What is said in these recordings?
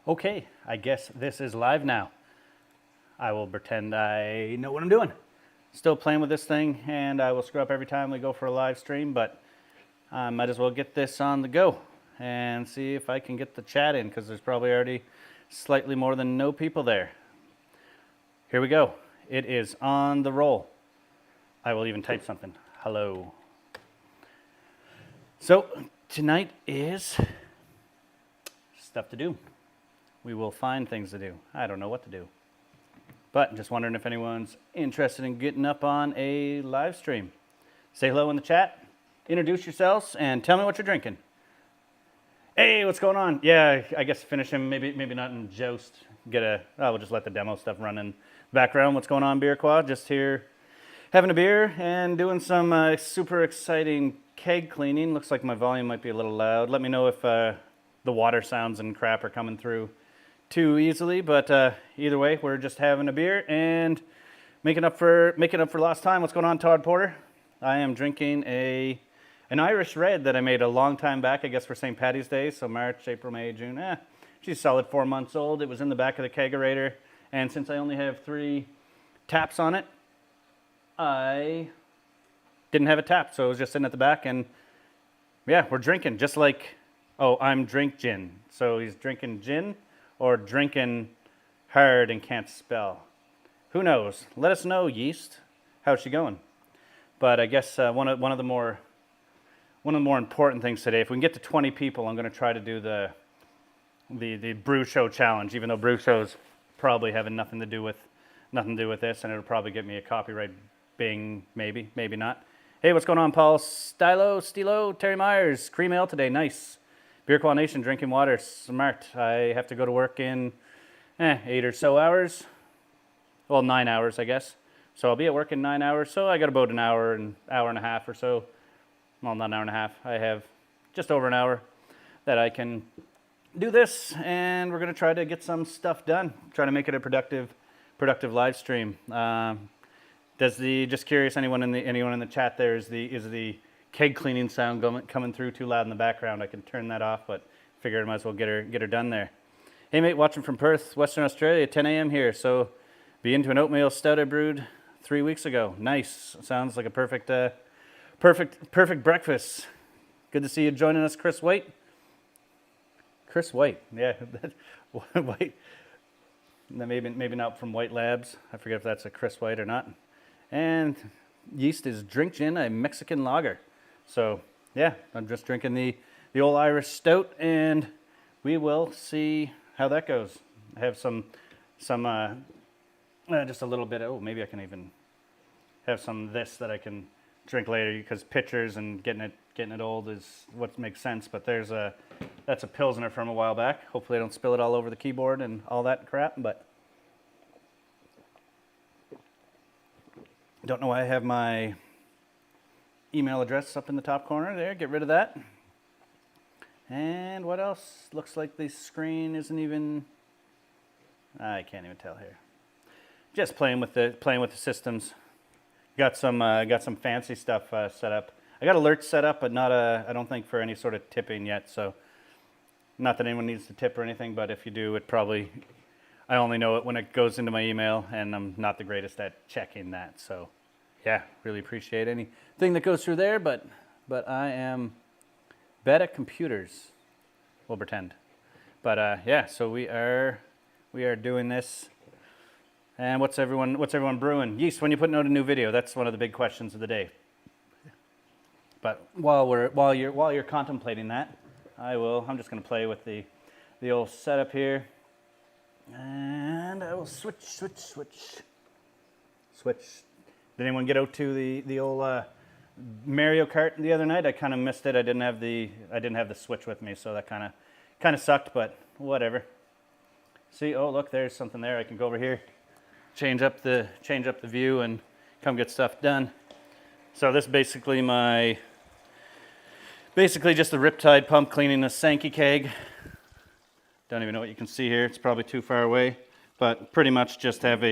Okay, I guess this is live now. I will pretend I know what I'm doing. Still playing with this thing, and I will screw up every time we go for a live stream, but I might as well get this on the go and see if I can get the chat in, because there's probably already slightly more than no people there. Here we go. It is on the roll. I will even type something. Hello. So tonight is stuff to do. We will find things to do. I don't know what to do. But just wondering if anyone's interested in getting up on a live stream. Say hello in the chat, introduce yourselves, and tell me what you're drinking. Hey, what's going on? Yeah, I guess finish him, maybe not in Joust. We'll just let the demo stuff run in the background. What's going on, Beer Quad? Just here having a beer and doing some super exciting keg cleaning. Looks like my volume might be a little loud. Let me know if the water sounds and crap are coming through too easily, but either way, we're just having a beer and making up for lost time. What's going on, Todd Porter? I am drinking an Irish red that I made a long time back, I guess for St. Paddy's Day, so March, April, May, June. She's solid 4 months old. It was in the back of the kegerator, and since I only have 3 taps on it, I didn't have a tap, so it was just sitting at the back, and yeah, we're drinking just like, I'm drink gin. So he's drinking gin or drinking hard and can't spell. Who knows? Let us know, Yeast. How's she going? But I guess one of the more important things today, if we can get to 20 people, I'm going to try to do the Brew Show challenge, even though Brew Shows probably having nothing to do with this, and it'll probably get me a copyright bing, maybe not. Hey, what's going on, Paul? Stilo, Terry Myers, cream ale today, nice. Beer Qual Nation, drinking water, smart. I have to go to work in 8 or so hours. Well, 9 hours, I guess. So I'll be at work in 9 hours. So I got about an hour and a half or so. Well, not an hour and a half. I have just over an hour that I can do this, and we're going to try to get some stuff done. Try to make it a productive live stream. Just curious, anyone in the chat there, is the keg cleaning sound coming through too loud in the background? I can turn that off, but figured I might as well get her done there. Hey mate, watching from Perth, Western Australia, 10 a.m. here. So be into an oatmeal stout I brewed 3 weeks ago. Nice. Sounds like a perfect breakfast. Good to see you joining us, Chris White. Chris White, yeah, White. Maybe not from White Labs. I forget if that's a Chris White or not. And Yeast is drink gin, a Mexican lager. So yeah, I'm just drinking the old Irish stout, and we will see how that goes. I have some just a little bit. Maybe I can even have some of this that I can drink later, because pitchers and getting it old is what makes sense. But that's a Pilsner from a while back. Hopefully I don't spill it all over the keyboard and all that crap. But don't know why I have my email address up in the top corner there. Get rid of that. And what else? Looks like the screen isn't even, I can't even tell here. Just playing with the systems. Got some fancy stuff set up. I got alerts set up, but I don't think for any sort of tipping yet. So not that anyone needs to tip or anything, but if you do, I only know it when it goes into my email, and I'm not the greatest at checking that. So yeah, really appreciate anything that goes through there, but I am bad at computers. We'll pretend. But yeah, so we are doing this. And what's everyone brewing? Yeast, when you putting out a new video? That's one of the big questions of the day. But while you're contemplating that, I'm just going to play with the old setup here. And I will switch. Did anyone get out to the old Mario Kart the other night? I kind of missed it. I didn't have the Switch with me, so that kind of sucked. But whatever. See, look, there's something there. I can go over here, change up the view, and come get stuff done. So this is basically just the Riptide pump cleaning a Sankey keg. Don't even know what you can see here. It's probably too far away, but pretty much just have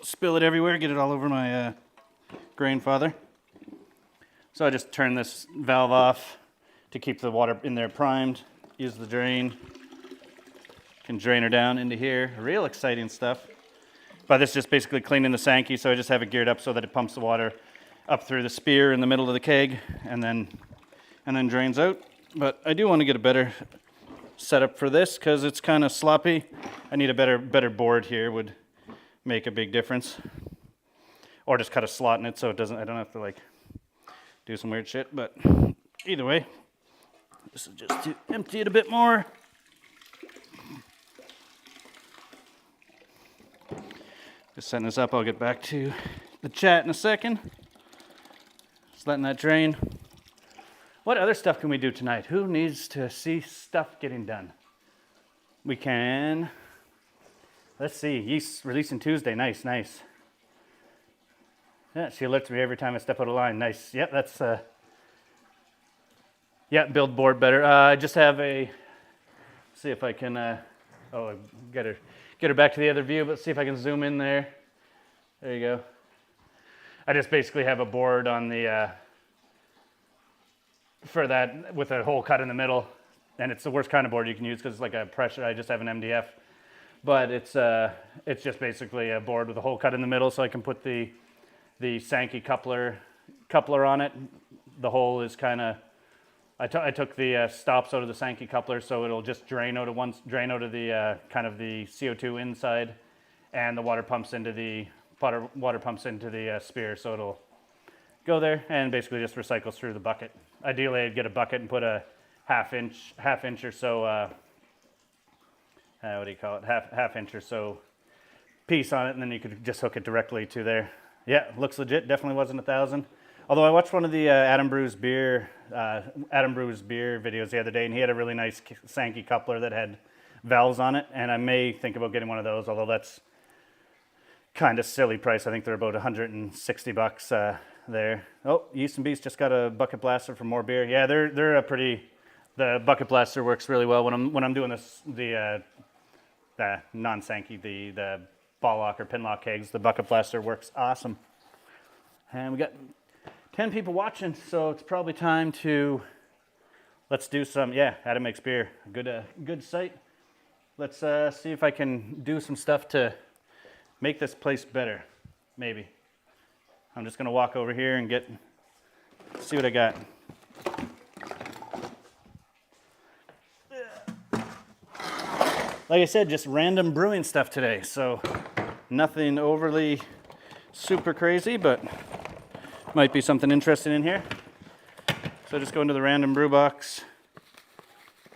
spill it everywhere, get it all over my grandfather. So I just turn this valve off to keep the water in there primed. Use the drain, Can drain her down into here. Real exciting stuff. But this is just basically cleaning the Sankey, so I just have it geared up so that it pumps the water up through the spear in the middle of the keg and then drains out. But I do want to get a better setup for this because it's kind of sloppy. I need a better board here, would make a big difference. Or just cut a slot in it so I don't have to like do some weird shit. But either way, this is just to empty it a bit more. Just setting this up, I'll get back to the chat in a second. Just letting that drain. What other stuff can we do tonight? Who needs to see stuff getting done? We can, let's see, yeast releasing Tuesday, nice. Yeah, she alerts me every time I step out of line, nice. Yep, that's, yeah, build board better. I just have see if I can, get her back to the other view, but see if I can zoom in there. There you go. I just basically have a board on the, for that with a hole cut in the middle, and it's the worst kind of board you can use because it's like a pressure. I just have an MDF, but it's just basically a board with a hole cut in the middle, so I can put the Sankey coupler on it. The hole is kind of, I took the stops out of the Sankey coupler, so it'll just drain out of the kind of the CO2 inside, and the water pumps into the spear, so it'll go there and basically just recycles through the bucket. Ideally, I'd get a bucket and put a half inch or so, what do you call it? Half inch or so piece on it, and then you could just hook it directly to there. Yeah, looks legit. Definitely wasn't 1,000. Although I watched one of the Adam Brew's beer videos the other day, and he had a really nice Sankey coupler that had valves on it, and I may think about getting one of those, although that's kind of silly price. I think they're about $160 there. Oh, Yeast and Beast just got a bucket blaster for more beer. Yeah, they're a pretty. The bucket blaster works really well when I'm doing this the non-Sankey, the ball lock or pin lock kegs. The bucket blaster works awesome. And we got 10 people watching, so it's probably time to let's do some. Yeah, Adam Makes Beer, good site. Let's see if I can do some stuff to make this place better. Maybe. I'm just gonna walk over here and see what I got. Like I said, just random brewing stuff today, so nothing overly super crazy, but might be something interesting in here. So just go into the random brew box.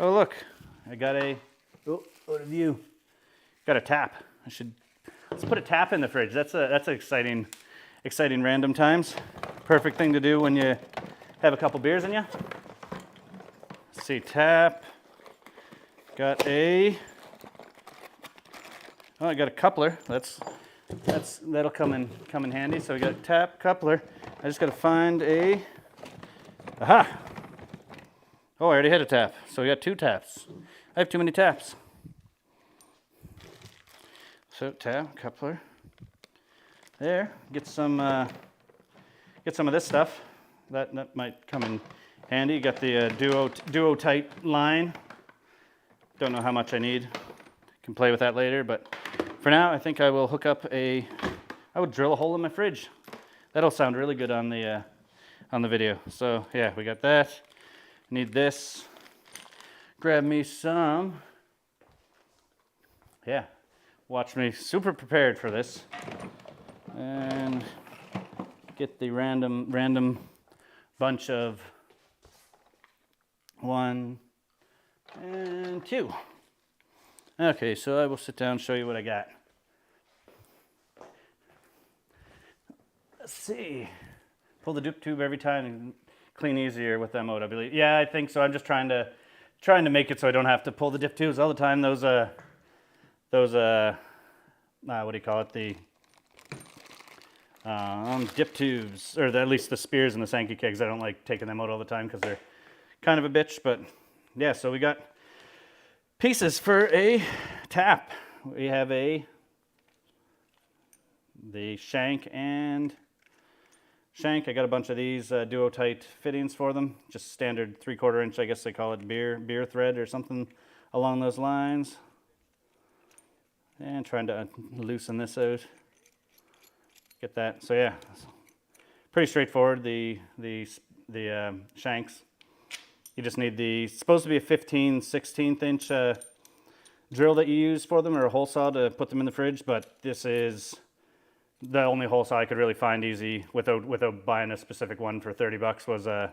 Oh look, I got what have you? Got a tap. Let's put a tap in the fridge. That's exciting random times. Perfect thing to do when you have a couple beers in you. Let's see, tap. Got I got a coupler. That'll come in handy. So we got a tap, coupler. I just got to find aha. Oh, I already had a tap. So we got 2 taps. I have too many taps. So tap, coupler. There. Get some of this stuff. That might come in handy. You got the duo tight line. Don't know how much I need. Can play with that later, but for now, I think I will hook up I would drill a hole in my fridge. That'll sound really good on the video. So yeah, we got that. Need this. Grab me some. Yeah, watch me super prepared for this. And get the random bunch of 1 and 2. Okay, so I will sit down and show you what I got. Let's see. Pull the dip tube every time and clean easier with that mode, I believe. Yeah, I think so. I'm just trying to make it so I don't have to pull the dip tubes all the time. Those what do you call it? The dip tubes, or at least the spears and the Sankey kegs. I don't like taking them out all the time because they're kind of a bitch. But yeah, so we got pieces for a tap. We have the shank and shank. I got a bunch of these duo tight fittings for them. Just standard 3/4 inch, I guess they call it beer thread or something along those lines. And trying to loosen this out. Get that. So yeah, pretty straightforward. The shanks. You just need it's supposed to be a 15/16 inch drill that you use for them, or a hole saw to put them in the fridge. But this is the only hole saw I could really find easy without buying a specific one for $30 was the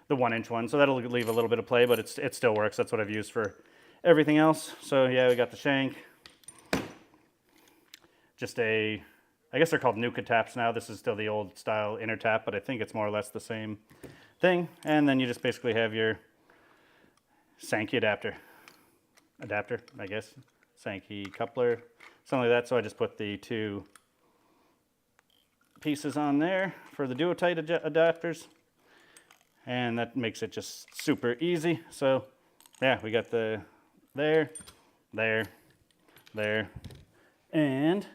1-inch one. So that'll leave a little bit of play, but it still works. That's what I've used for everything else. So yeah, we got the shank. Just I guess they're called Nuka taps now. This is still the old style inner tap, but I think it's more or less the same thing. And then you just basically have your Sankey adapter, I guess. Sankey coupler, something like that. So I just put the 2 pieces on there for the duotite adapters. And that makes it just super easy. So yeah, we got the there, and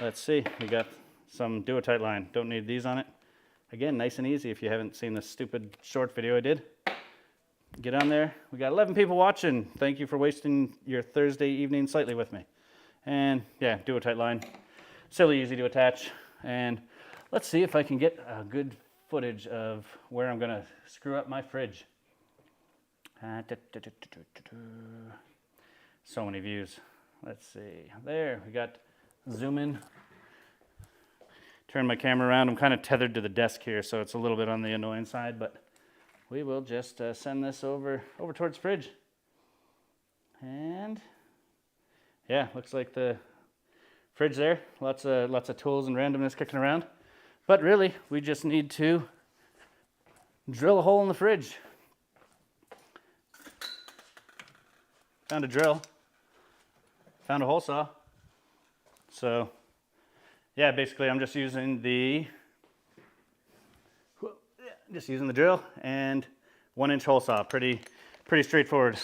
let's see, we got some duotite line. Don't need these on it. Again, nice and easy if you haven't seen this stupid short video I did. Get on there. We got 11 people watching. Thank you for wasting your Thursday evening slightly with me. And yeah, duotite line. Silly easy to attach. And let's see if I can get a good footage of where I'm gonna screw up my fridge. So many views. Let's see. There, we got zoom in. Turn my camera around. I'm kind of tethered to the desk here, so it's a little bit on the annoying side, but we will just send this over towards fridge. And yeah, looks like the fridge there. Lots of tools and randomness kicking around. But really, we just need to drill a hole in the fridge. Found a drill. Found a hole saw. So yeah, basically I'm just using the drill and 1-inch hole saw. Pretty straightforward.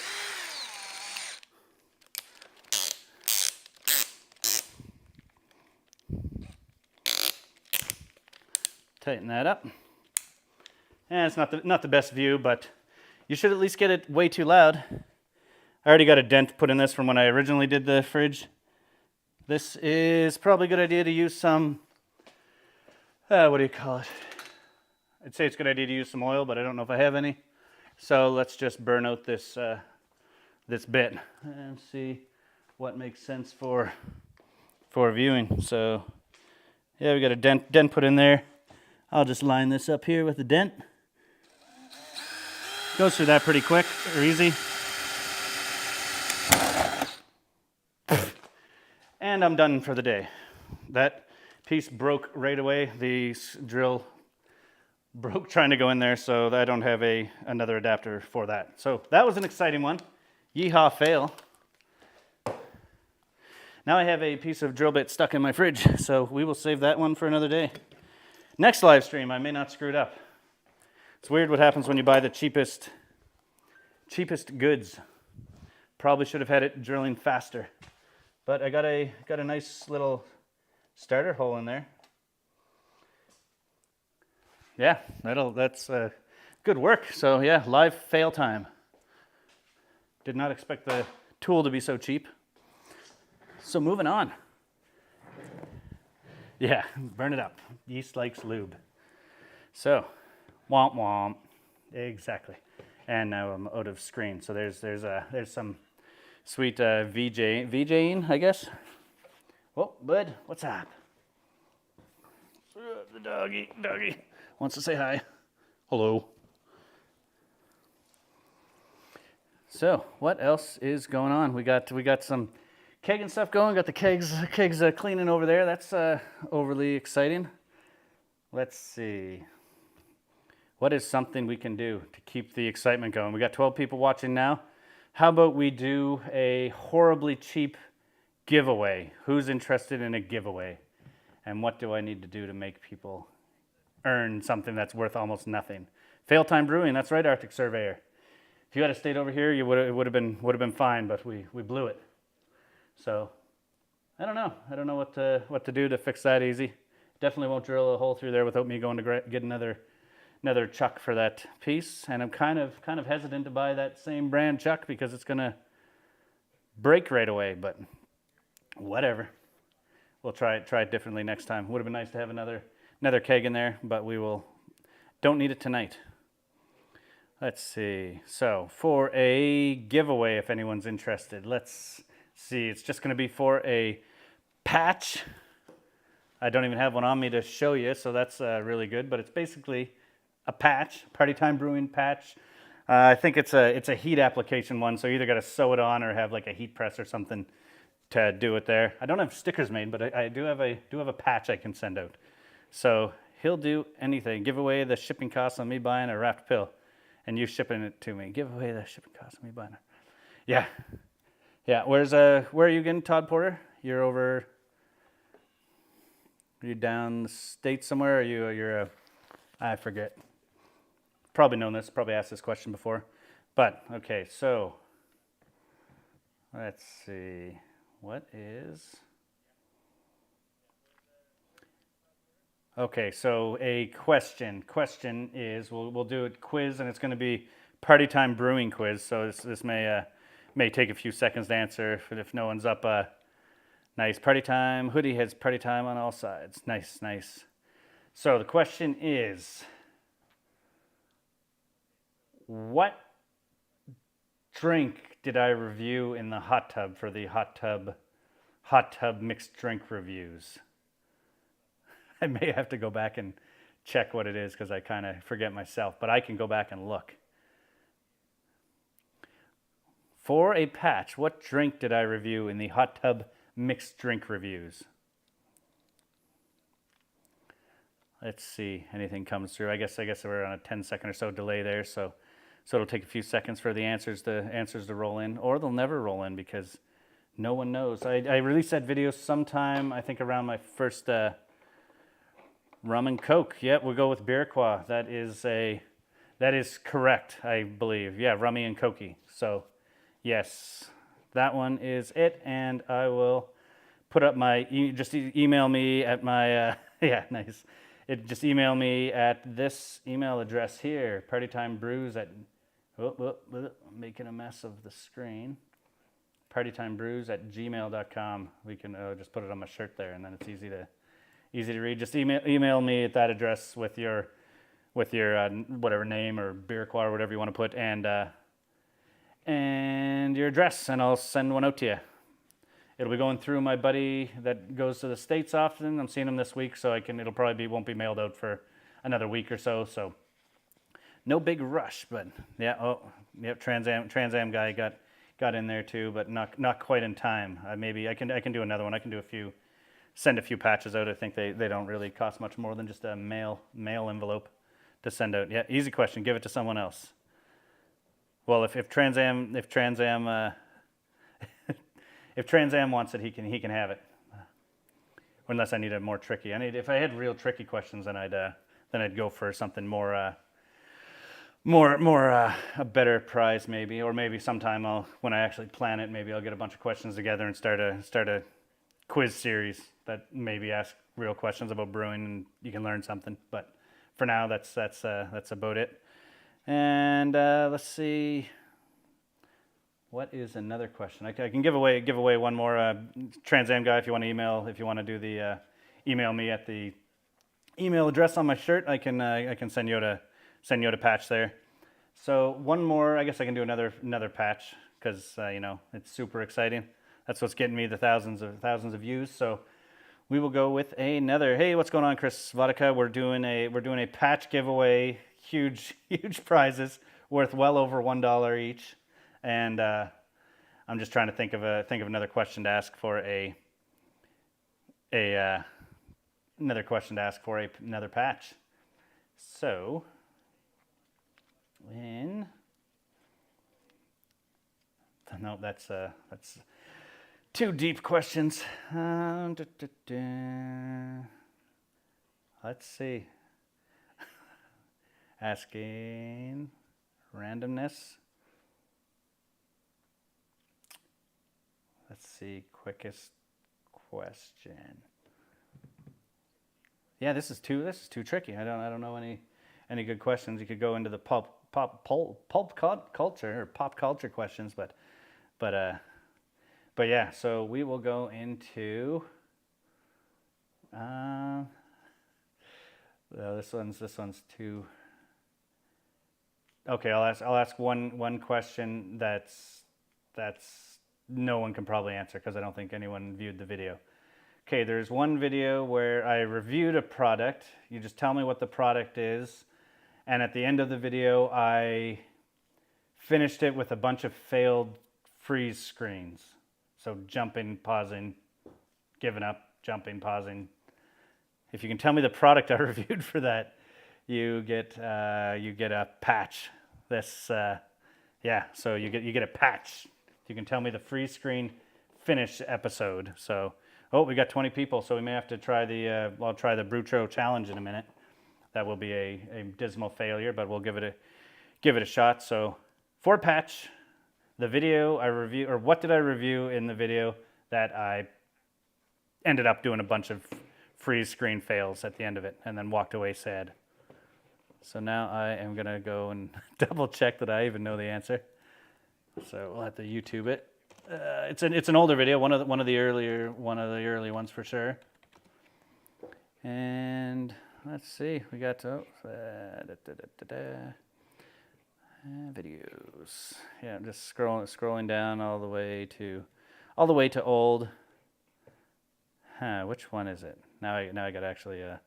Tighten that up. And it's not the best view, but you should at least get it way too loud. I already got a dent put in this from when I originally did the fridge. This is probably a good idea to use some, what do you call it? I'd say it's a good idea to use some oil, but I don't know if I have any. So let's just burn out this this bit and see what makes sense for viewing. So yeah, we got a dent put in there. I'll just line this up here with the dent. Goes through that pretty quick or easy. And I'm done for the day. That piece broke right away. The drill broke trying to go in there, so I don't have another adapter for that. So that was an exciting one. Yeehaw fail. Now I have a piece of drill bit stuck in my fridge, so we will save that one for another day. Next live stream, I may not screw it up. It's weird what happens when you buy the cheapest goods. Probably should have had it drilling faster. But I got a nice little starter hole in there. Yeah, that's good work. So yeah, live fail time. Did not expect the tool to be so cheap. So moving on. Yeah, burn it up. Yeast likes lube. So, womp womp. Exactly. And now I'm out of screen. So there's some sweet VJing, I guess. Oh, bud, what's up? The doggy wants to say hi. Hello. So, what else is going on? We got some keg and stuff going. Got the kegs cleaning over there. That's overly exciting. Let's see. What is something we can do to keep the excitement going? We got 12 people watching now. How about we do a horribly cheap giveaway? Who's interested in a giveaway? And what do I need to do to make people earn something that's worth almost nothing? Fail time brewing. That's right, Arctic Surveyor. If you had stayed over here, it would have been fine, but we blew it. So I don't know. I don't know what to do to fix that easy. Definitely won't drill a hole through there without me going to get another chuck for that piece. And I'm kind of hesitant to buy that same brand chuck because it's gonna break right away. But whatever. We'll try it differently next time. Would have been nice to have another keg in there, but we will. Don't need it tonight. Let's see. So for a giveaway, if anyone's interested, let's see. It's just going to be for a patch. I don't even have one on me to show you, so that's really good. But it's basically a patch, Party Time Brewing patch. I think it's a heat application one, so you either got to sew it on or have like a heat press or something to do it there. I don't have stickers made, but I do have a patch I can send out. So he'll do anything. Give away the shipping costs on me buying a wrapped pill, and you shipping it to me. Give away the shipping costs on me buying it. Yeah, yeah. Where are you again, Todd Porter? You're over. Are you down the state somewhere? Or you're I forget. Probably known this. Probably asked this question before, but okay. So let's see. What is... Okay, so a question. Question is, we'll do a quiz, and it's going to be Party Time Brewing quiz. So this may take a few seconds to answer if no one's up. Nice. Party Time hoodie has Party Time on all sides. Nice, nice. So the question is, what drink did I review in the hot tub for the hot tub mixed drink reviews? I may have to go back and check what it is because I kind of forget myself, but I can go back and look. For a patch, what drink did I review in the hot tub mixed drink reviews? Let's see, anything comes through. I guess we're on a 10-second or so delay there, so it'll take a few seconds for the answers to roll in, or they'll never roll in because no one knows. I released that video sometime, I think around my first rum and Coke. Yeah, we'll go with Beerqua. That is correct, I believe. Yeah, rummy and Cokey. So, yes, that one is it. And I will put up my, just email me at my, yeah, nice. Just email me at this email address here, partytimebrews at, making a mess of the screen, partytimebrews@gmail.com. We can just put it on my shirt there, and then it's easy to read. Just email me at that address with your whatever name or Beerqua or whatever you want to put, and your address, and I'll send one out to you. It'll be going through my buddy that goes to the States often. I'm seeing him this week, so it'll probably won't be mailed out for another week or so. So no big rush, but yeah. Trans Am guy got in there too, but not quite in time. Maybe I can do another one. I can do send a few patches out. I think they don't really cost much more than just a mail envelope to send out. Yeah, easy question. Give it to someone else. Well, if Trans Am if Trans Am wants it, he can have it. Unless I need a more tricky. If I had real tricky questions, then I'd go for something more a better prize maybe, or maybe sometime when I actually plan it, maybe I'll get a bunch of questions together and start a quiz series that maybe ask real questions about brewing and you can learn something. But for now, that's about it. And let's see. What is another question? I can give away one more. Trans Am guy, if you want to do the email me at the email address on my shirt. I can send you out a patch there. So one more. I guess I can do another patch because it's super exciting. That's what's getting me the thousands of views. So we will go with another. Hey, what's going on, Chris Vodka? We're doing a patch giveaway. Huge prizes worth well over $1 each. And I'm just trying to think of another question to ask for another patch. So no, that's two deep questions. Let's see. Asking randomness. Let's see, quickest question. Yeah, this is too tricky. I don't know any good questions. You could go into the pop culture or pop culture questions, but But yeah, so we will go into well, this one's too. Okay, I'll ask one question that's no one can probably answer because I don't think anyone viewed the video. Okay, there's one video where I reviewed a product. You just tell me what the product is, and at the end of the video, I finished it with a bunch of failed freeze screens. So jumping, pausing, giving up, jumping, pausing. If you can tell me the product I reviewed for that, you get a patch. So you get a patch. You can tell me the freeze screen finish episode. So, we got 20 people, so we may have to try I'll try the Brew Show challenge in a minute. That will be a dismal failure, but we'll give it a shot. So, for patch, the video I review, or what did I review in the video that I ended up doing a bunch of freeze screen fails at the end of it and then walked away sad. So now I am gonna go and double check that I even know the answer. So we'll have to YouTube it. It's an older video, one of the early ones for sure. And let's see, we got videos. Yeah, I'm just scrolling down all the way to old. Which one is it? Now I got to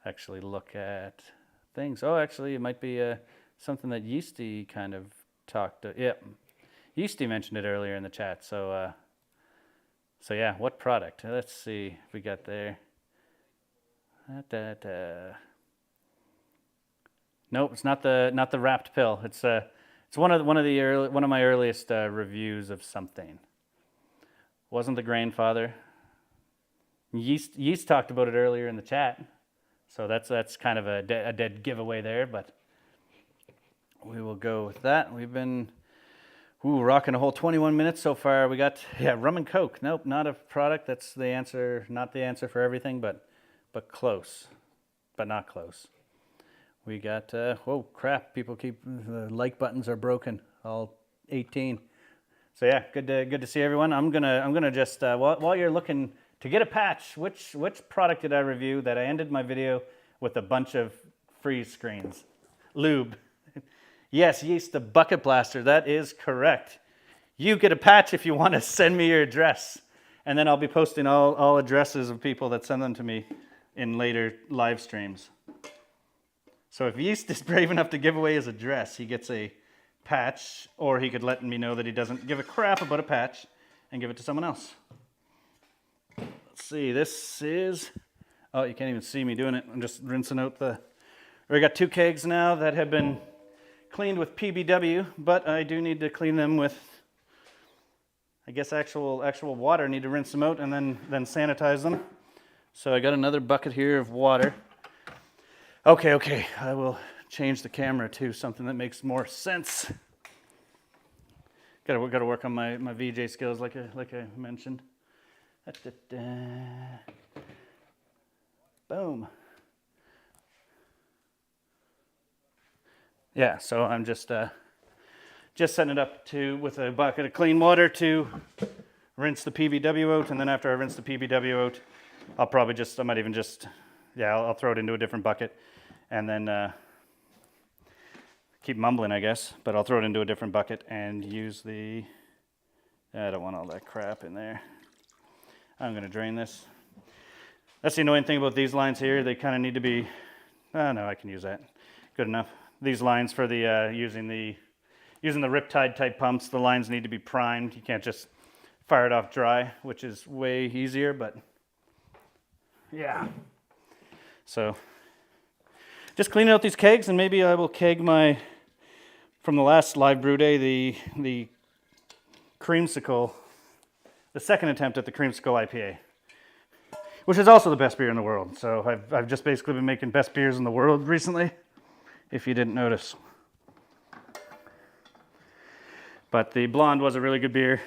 actually look at things. Oh, actually, it might be something that Yeasty kind of talked. Yep, Yeasty mentioned it earlier in the chat. So yeah, what product? Let's see if we got there. Nope, it's not the wrapped pill. It's one of my earliest reviews of something. Wasn't the Grandfather. Yeast talked about it earlier in the chat, so that's kind of a dead giveaway there. But we will go with that. We've been rocking a whole 21 minutes so far. We got rum and coke. Nope, not a product. That's the answer. Not the answer for everything, but close, but not close. We got whoa crap! People the like buttons are broken. All 18. So yeah, good to see everyone. I'm gonna just while you're looking to get a patch, which product did I review that I ended my video with a bunch of freeze screens? Lube. Yes, Yeast, the bucket blaster. That is correct. You get a patch if you want to send me your address, and then I'll be posting all addresses of people that send them to me in later live streams. So if Yeast is brave enough to give away his address, he gets a patch, or he could let me know that he doesn't give a crap about a patch and give it to someone else. Let's see, this is, oh, you can't even see me doing it. I'm just rinsing out we got 2 kegs now that have been cleaned with PBW, but I do need to clean them with, I guess, actual water. I need to rinse them out and then sanitize them. So I got another bucket here of water. Okay, I will change the camera to something that makes more sense. Got to work on my VJ skills, like I mentioned. Boom. Yeah, so I'm just setting it up with a bucket of clean water to rinse the PBW out, and then after I rinse the PBW out, I'll throw it into a different bucket, and then keep mumbling, I guess, but I'll throw it into a different bucket and use I don't want all that crap in there. I'm going to drain this. That's the annoying thing about these lines here. They kind of need to be, no, I can use that. Good enough. These lines for the using the Riptide type pumps, the lines need to be primed. You can't just fire it off dry, which is way easier, but yeah. So just cleaning out these kegs, and maybe I will keg from the last live brew day, the creamsicle, the second attempt at the creamsicle IPA, which is also the best beer in the world. So I've just basically been making best beers in the world recently, if you didn't notice. But the blonde was a really good beer.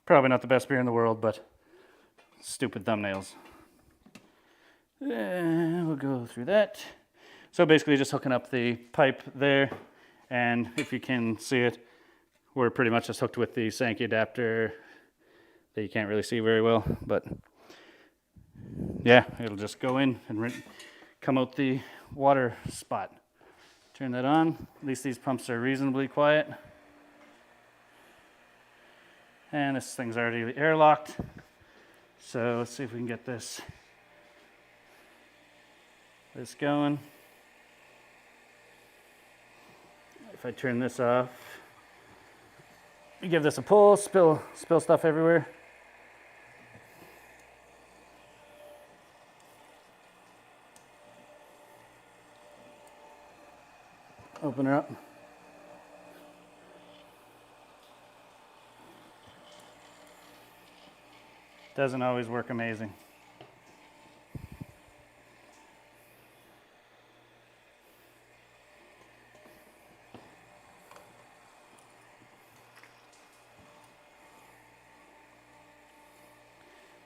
Probably not the best beer in the world, but stupid thumbnails. We'll go through that. So basically just hooking up the pipe there, and if you can see it, we're pretty much just hooked with the Sankey adapter that you can't really see very well, but yeah, it'll just go in and come out the water spot. Turn that on. At least these pumps are reasonably quiet. And this thing's already airlocked. So let's see if we can get this going. If I turn this off, you give this a pull, spill stuff everywhere. Open her up. Doesn't always work amazing.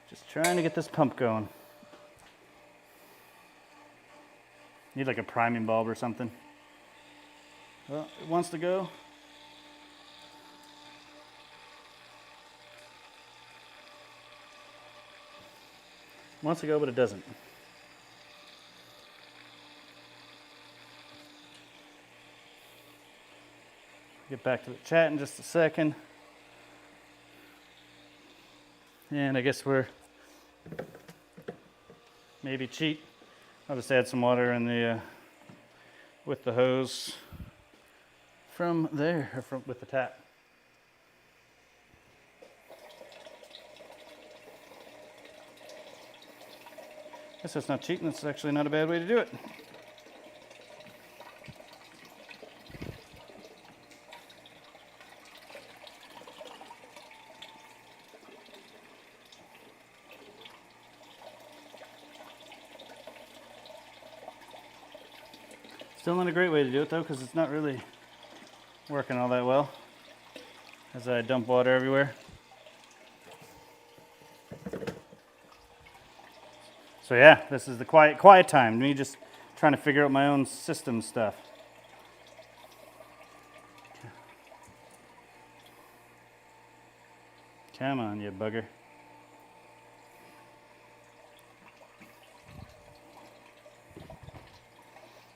Just trying to get this pump going. Need like a priming bulb or something. Well, it wants to go. Wants to go, but it doesn't. Get back to the chat in just a second. And I guess we're maybe cheat. I'll just add some water in the with the hose from there, or with the tap. Guess that's not cheating. That's actually not a bad way to do it. Still not a great way to do it though, because it's not really working all that well as I dump water everywhere. So yeah, this is the quiet time. Me just trying to figure out my own system stuff. Come on, you bugger.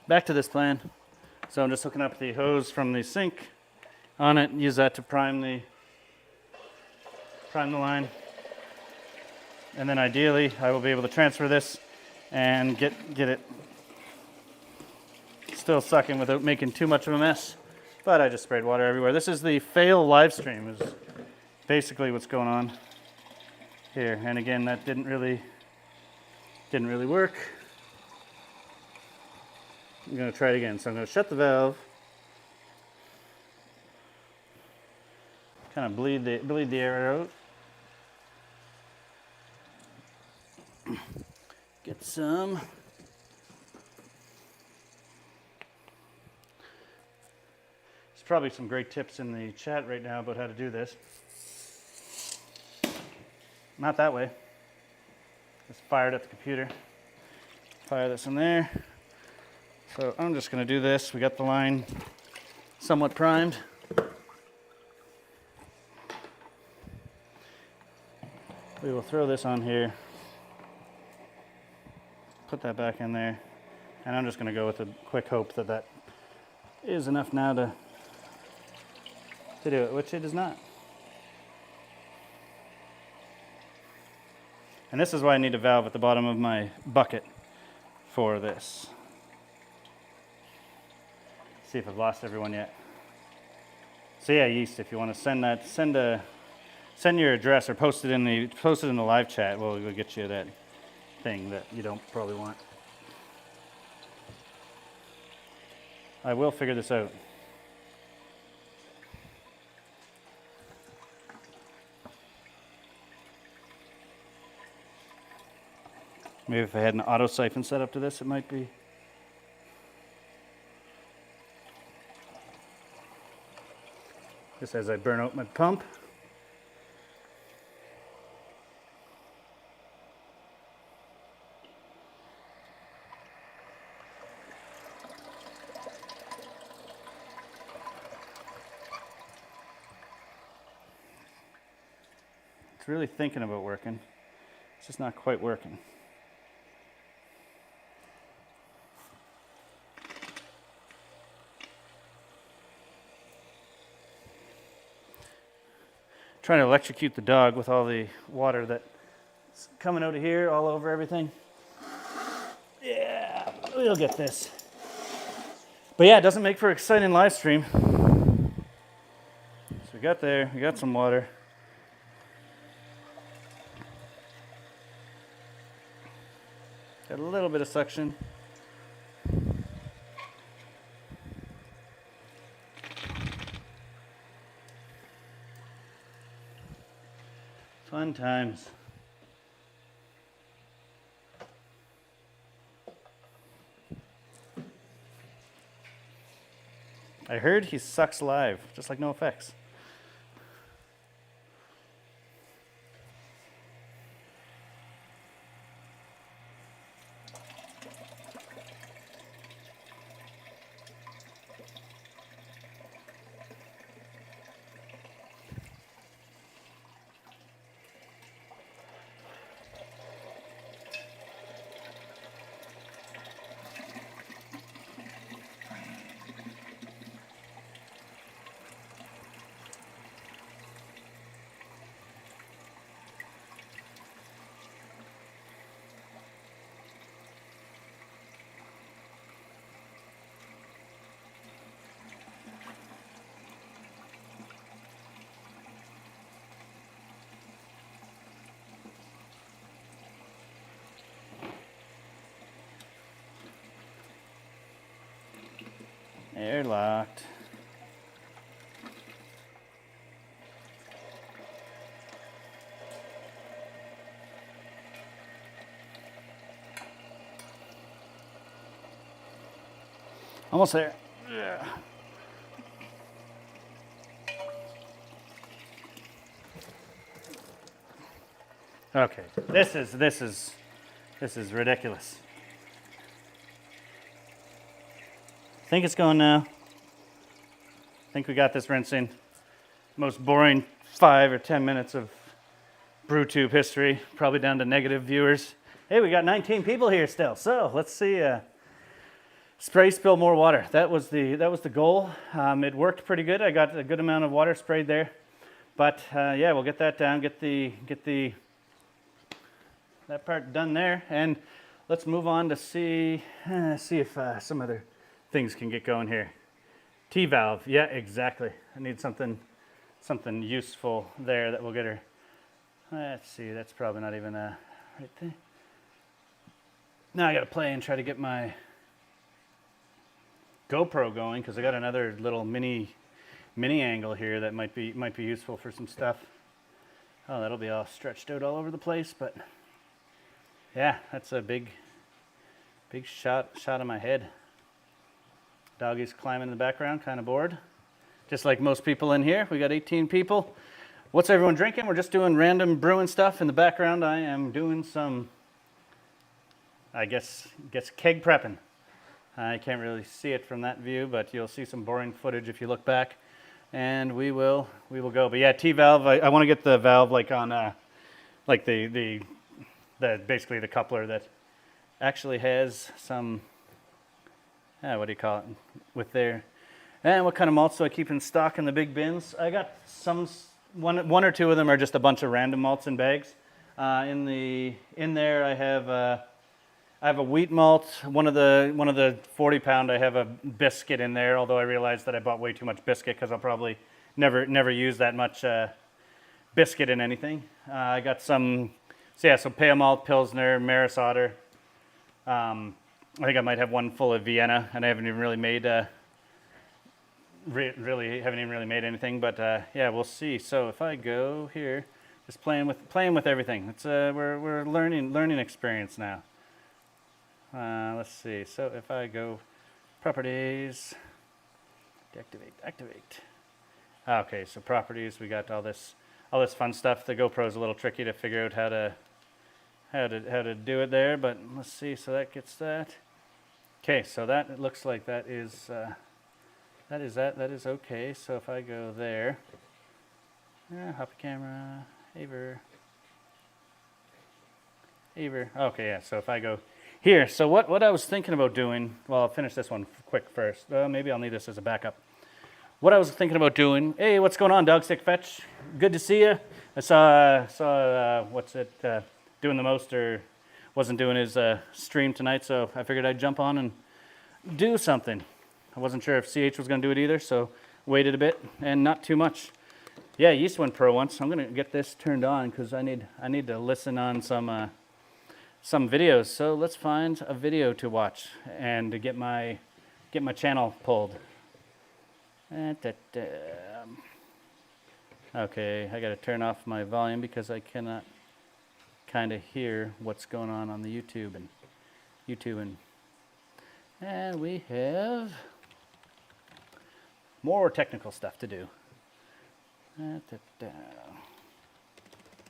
Back to this plan. So I'm just hooking up the hose from the sink on it, use that to prime the line. And then ideally I will be able to transfer this and get it still sucking without making too much of a mess. But I just sprayed water everywhere. This is the fail live stream is basically what's going on here. And again, that didn't really work. I'm going to try it again. So I'm going to shut the valve, kind of bleed the air out. Get some. There's probably some great tips in the chat right now about how to do this. Not that way. Just fire it at the computer. Fire this in there. So I'm just going to do this. We got the line somewhat primed. We will throw this on here. Put that back in there. And I'm just going to go with a quick hope that that is enough now to do it, which it is not. And this is why I need a valve at the bottom of my bucket for this. See if I've lost everyone yet. So yeah, yeast. If you want to send your address or post it in the live chat. We'll get you that thing that you don't probably want. I will figure this out. Maybe if I had an auto siphon set up to this, it might be. Just as I burn out my pump. It's really thinking about working. It's just not quite working. Trying to electrocute the dog with all the water that's coming out of here all over everything. Yeah, we'll get this. But yeah, it doesn't make for an exciting live stream. So we got some water. Got a little bit of suction. Fun times. I heard he sucks live, just like NoFX. Airlocked. Almost there. Yeah. Okay, this is ridiculous. I think it's going now. I think we got this rinsing. Most boring 5 or 10 minutes of BrewTube history, probably down to negative viewers. Hey, we got 19 people here still, so let's see. Spray, spill more water. That was the goal. It worked pretty good. I got a good amount of water sprayed there, but yeah, we'll get that down. Get that part done there, and let's move on to see if some other things can get going here. T-valve, yeah, exactly. I need something useful there that will get her. Let's see, that's probably not even right there. Now I got to play and try to get my GoPro going because I got another little mini angle here that might be useful for some stuff. Oh, that'll be all stretched out all over the place, but yeah, that's a big shot of my head. Doggy's climbing in the background, kind of bored. Just like most people in here. We got 18 people. What's everyone drinking? We're just doing random brewing stuff. In the background, I am doing some, I guess keg prepping. I can't really see it from that view, but you'll see some boring footage if you look back. And we will go. But yeah, T-valve, I want to get the valve like on, like the basically the coupler that actually has some, what do you call it, with there. And what kind of malts do I keep in stock in the big bins? I got one or two of them are just a bunch of random malts in bags. In there I have a wheat malt. One of the 40-pound I have a biscuit in there. Although I realized that I bought way too much biscuit because I'll probably never use that much biscuit in anything. I got some pale malt, Pilsner, Maris Otter. I think I might have one full of Vienna, and I haven't even really made anything. But yeah, we'll see. So if I go here, just playing with everything. It's we're learning experience now. Let's see. So if I go properties, deactivate. Okay, so properties. We got all this fun stuff. The GoPro is a little tricky to figure out how to do it there, but let's see. So that gets that. Okay, so that it looks like that is okay. So if I go there, hop camera, Haver, Aver. Okay, yeah. So if I go here, so what I was thinking about doing, well, I'll finish this one quick first. Maybe I'll need this as a backup. What I was thinking about doing, hey, what's going on, Dog Stick Fetch? Good to see you. I saw doing the most, or wasn't doing his stream tonight, so I figured I'd jump on and do something. I wasn't sure if CH was going to do it either, so waited a bit, and not too much. Yeah, Yeast went pro once. I'm going to get this turned on because I need to listen on some videos. So let's find a video to watch and to get my channel pulled. Okay, I got to turn off my volume because I cannot kind of hear what's going on the YouTube and we have more technical stuff to do.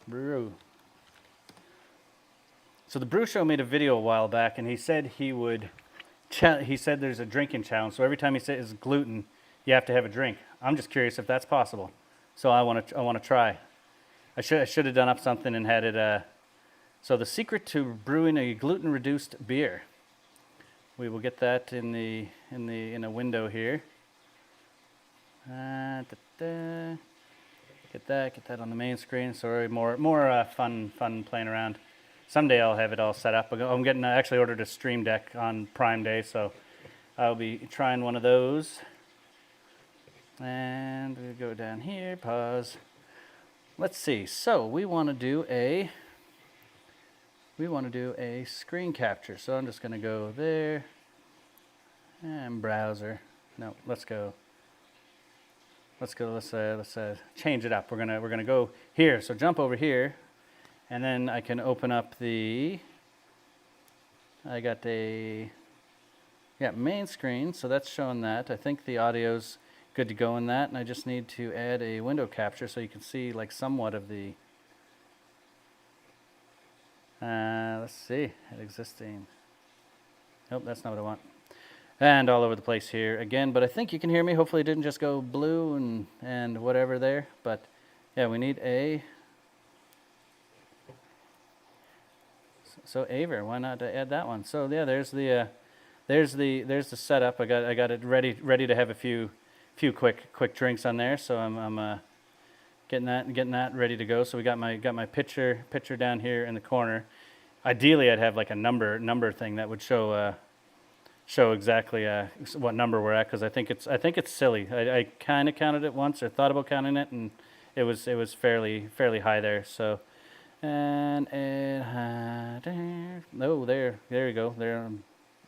Brew. So the Brew Show made a video a while back, and he said he said there's a drinking challenge. So every time he says gluten, you have to have a drink. I'm just curious if that's possible. So I want to try. I should have done up something and had it. So the secret to brewing a gluten-reduced beer. We will get that in a window here. Get that on the main screen. Sorry, more fun playing around. Someday I'll have it all set up. I'm getting actually ordered a Stream Deck on Prime Day, so I'll be trying one of those. And we go down here, pause. Let's see. So we want to do a screen capture. So I'm just going to go there and browser. No, let's change it up. We're gonna go here. So jump over here, and then I can open up I got main screen. So that's showing that. I think the audio's good to go in that, and I just need to add a window capture so you can see like somewhat of the. Let's see, existing. Nope, that's not what I want. And all over the place here again, but I think you can hear me. Hopefully it didn't just go blue and whatever there, but yeah, we need so Aver, why not add that one? So yeah, there's the setup. I got it ready to have a few quick drinks on there. So I'm getting that ready to go. So we got my pitcher down here in the corner. Ideally, I'd have like a number thing that would show exactly what number we're at, because I think it's silly. I kind of counted it once, or thought about counting it, and it was fairly high there. So and there you go. There,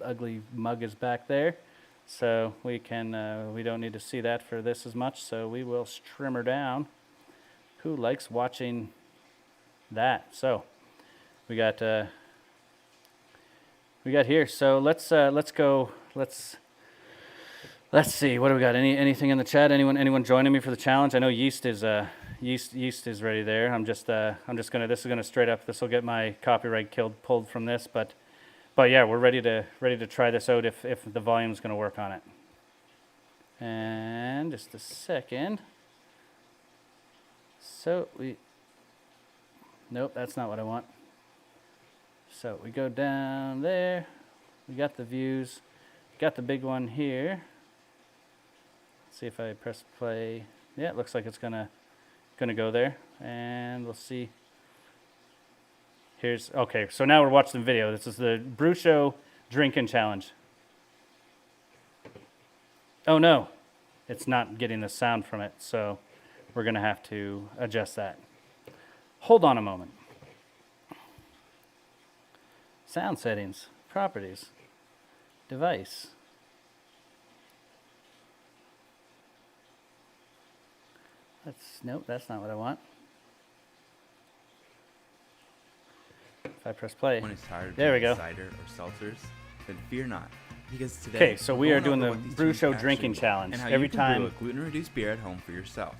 ugly mug is back there, so we don't need to see that for this as much. So we will trim her down. Who likes watching that? So we got here. So let's go. Let's see. What do we got? Anything in the chat? Anyone joining me for the challenge? I know Yeast is ready there. I'm just gonna. This is gonna straight up. This will get my copyright pulled from this. But yeah, we're ready to try this out if the volume's gonna work on it. And just a second. So nope, that's not what I want. So we go down there. We got the views. Got the big one here. Let's see if I press play. Yeah, it looks like it's gonna go there, and we'll see. Okay. So now we're watching the video. This is the Brew Show drinking challenge. Oh no, it's not getting the sound from it. So we're gonna have to adjust that. Hold on a moment. Sound settings, properties, device. Nope, that's not what I want. If I press play, When it's tired of there we go. cider or seltzers, then fear not, because today. Okay, so we are doing the Brew Show drinking challenge. And how Every you can time, brew a gluten-reduced beer at home for yourself.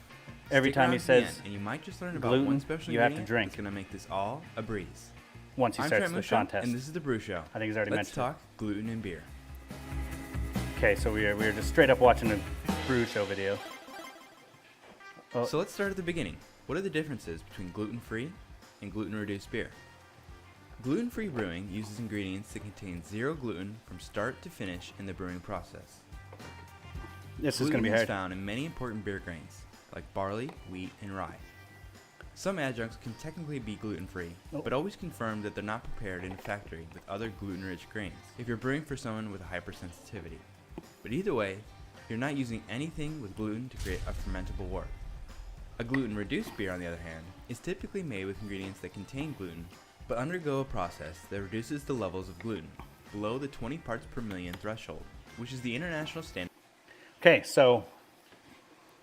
every Stick time he around to the says end, and you might just learn about gluten, one special you have to ingredient drink. that's going to make this all a breeze. once he I'm starts Trent the Musha, contest. and this is the Brew Show. I think he's already Let's mentioned. talk gluten and beer. Okay, so we are just straight up watching a Brew Show video. Oh. So let's start at the beginning. What are the differences between gluten-free and gluten-reduced beer? Gluten-free brewing uses ingredients that contain zero gluten from start to finish in the brewing process. This is going to be Gluten is hard. found in many important beer grains, like barley, wheat, and rye. Some adjuncts can technically be gluten-free, but always confirm that they're not prepared in a factory with other gluten-rich grains if you're brewing for someone with a hypersensitivity. But either way, you're not using anything with gluten to create a fermentable wort. A gluten-reduced beer, on the other hand, is typically made with ingredients that contain gluten, but undergo a process that reduces the levels of gluten below the 20 parts per million threshold, which is the international standard. Okay, so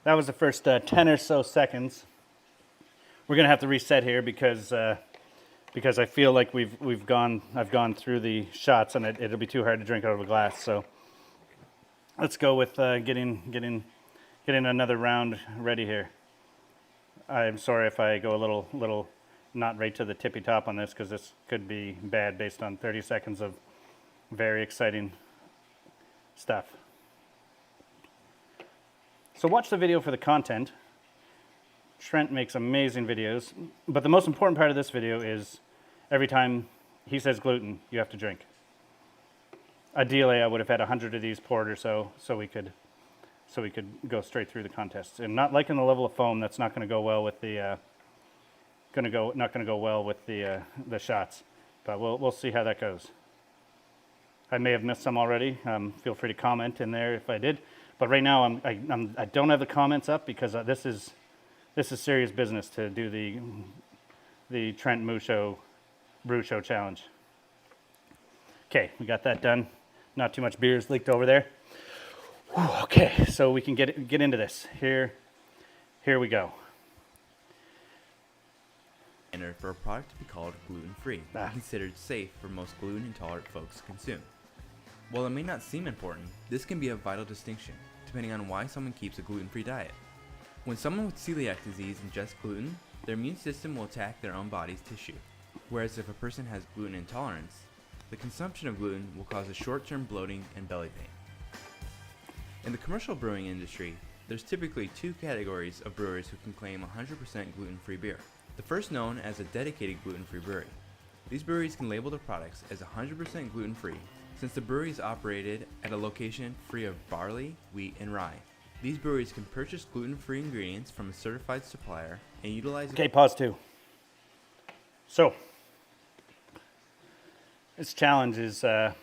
that was the first 10 or so seconds. We're gonna have to reset here because I feel like I've gone through the shots and it'll be too hard to drink out of a glass. So let's go with getting another round ready here. I'm sorry if I go a little not right to the tippy top on this, because this could be bad based on 30 seconds of very exciting stuff. So watch the video for the content. Trent makes amazing videos, but the most important part of this video is every time he says gluten, you have to drink. Ideally, I would have had 100 of these poured or so we could go straight through the contest. And not liking the level of foam, that's not going to go well with the the shots. But we'll see how that goes. I may have missed some already. Feel free to comment in there if I did. But right now I don't have the comments up because this is serious business to do the Trent Brew Show challenge. Okay, we got that done. Not too much beer's leaked over there. Whew, okay, so we can get into this. Here we go. Standard for a product to be called gluten-free and considered safe for most gluten-intolerant folks to consume. While it may not seem important, this can be a vital distinction, depending on why someone keeps a gluten-free diet. When someone with celiac disease ingests gluten, their immune system will attack their own body's tissue, whereas if a person has gluten intolerance, the consumption of gluten will cause a short-term bloating and belly pain. In the commercial brewing industry, there's typically two categories of brewers who can claim 100% gluten-free beer. The first known as a dedicated gluten-free brewery. These breweries can label their products as 100% gluten-free since the brewery is operated at a location free of barley, wheat, and rye. These breweries can purchase gluten-free ingredients from a certified supplier and utilize... Okay, pause too. So, this challenge is, I'll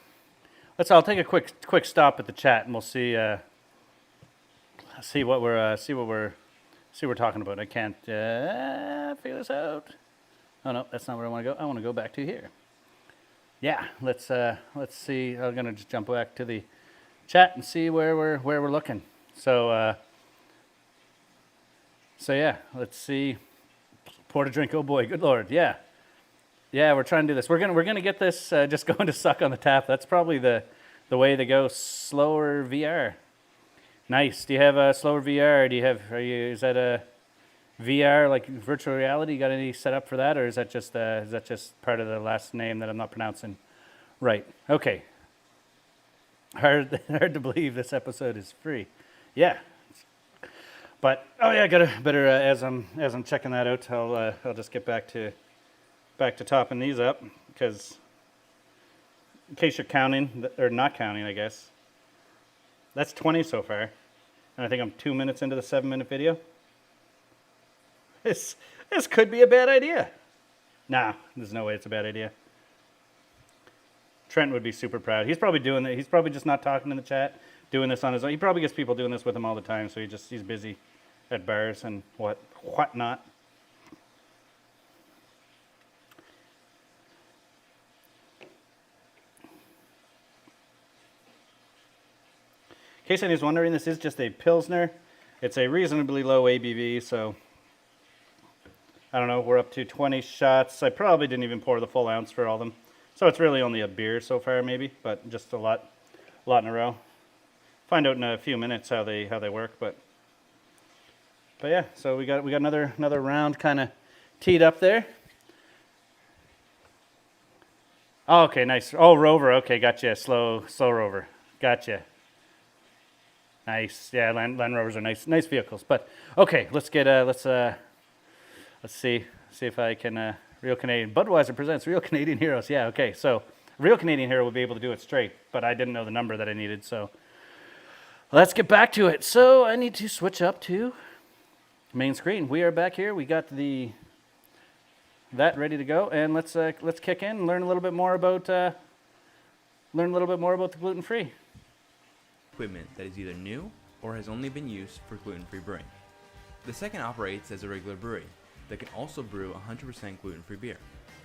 take a quick stop at the chat and we'll see what we're talking about. I can't figure this out. Oh no, that's not where I want to go. I want to go back to here. Yeah, let's see. I'm gonna just jump back to the chat and see where we're looking. So yeah, let's see. Pour to drink. Oh boy, good lord. Yeah, we're trying to do this. We're gonna get this just going to suck on the tap. That's probably the way to go. Slower VR. Nice. Do you have a slower VR? Is that a VR like virtual reality? You got any set up for that, or is that just part of the last name that I'm not pronouncing right? Okay. Hard to believe this episode is free. Yeah. But oh yeah, better as I'm checking that out, I'll just get back to topping these up, because in case you're counting or not counting, I guess. That's 20 so far, and I think I'm 2 minutes into the 7-minute video. This could be a bad idea. Nah, there's no way it's a bad idea. Trent would be super proud. He's probably doing that. He's probably just not talking in the chat, doing this on his own. He probably gets people doing this with him all the time, so he's busy at bars and whatnot. In case anyone's wondering, this is just a Pilsner. It's a reasonably low ABV, so I don't know, we're up to 20 shots. I probably didn't even pour the full ounce for all of them. So it's really only a beer so far maybe, but just a lot in a row. Find out in a few minutes how they work, but yeah, so we got another round kind of teed up there. Oh, okay, nice. Oh, Rover. Okay, gotcha. Slow Rover. Gotcha. Nice. Yeah, Land Rovers are nice vehicles. But okay, let's see if I can Real Canadian. Budweiser presents Real Canadian Heroes. Yeah, okay. So Real Canadian Hero would be able to do it straight, but I didn't know the number that I needed. So let's get back to it. So I need to switch up to main screen. We are back here. We got that ready to go, and let's kick in and learn a little bit more about the gluten-free. Equipment that is either new or has only been used for gluten-free brewing. The second operates as a regular brewery that can also brew 100% gluten-free beer,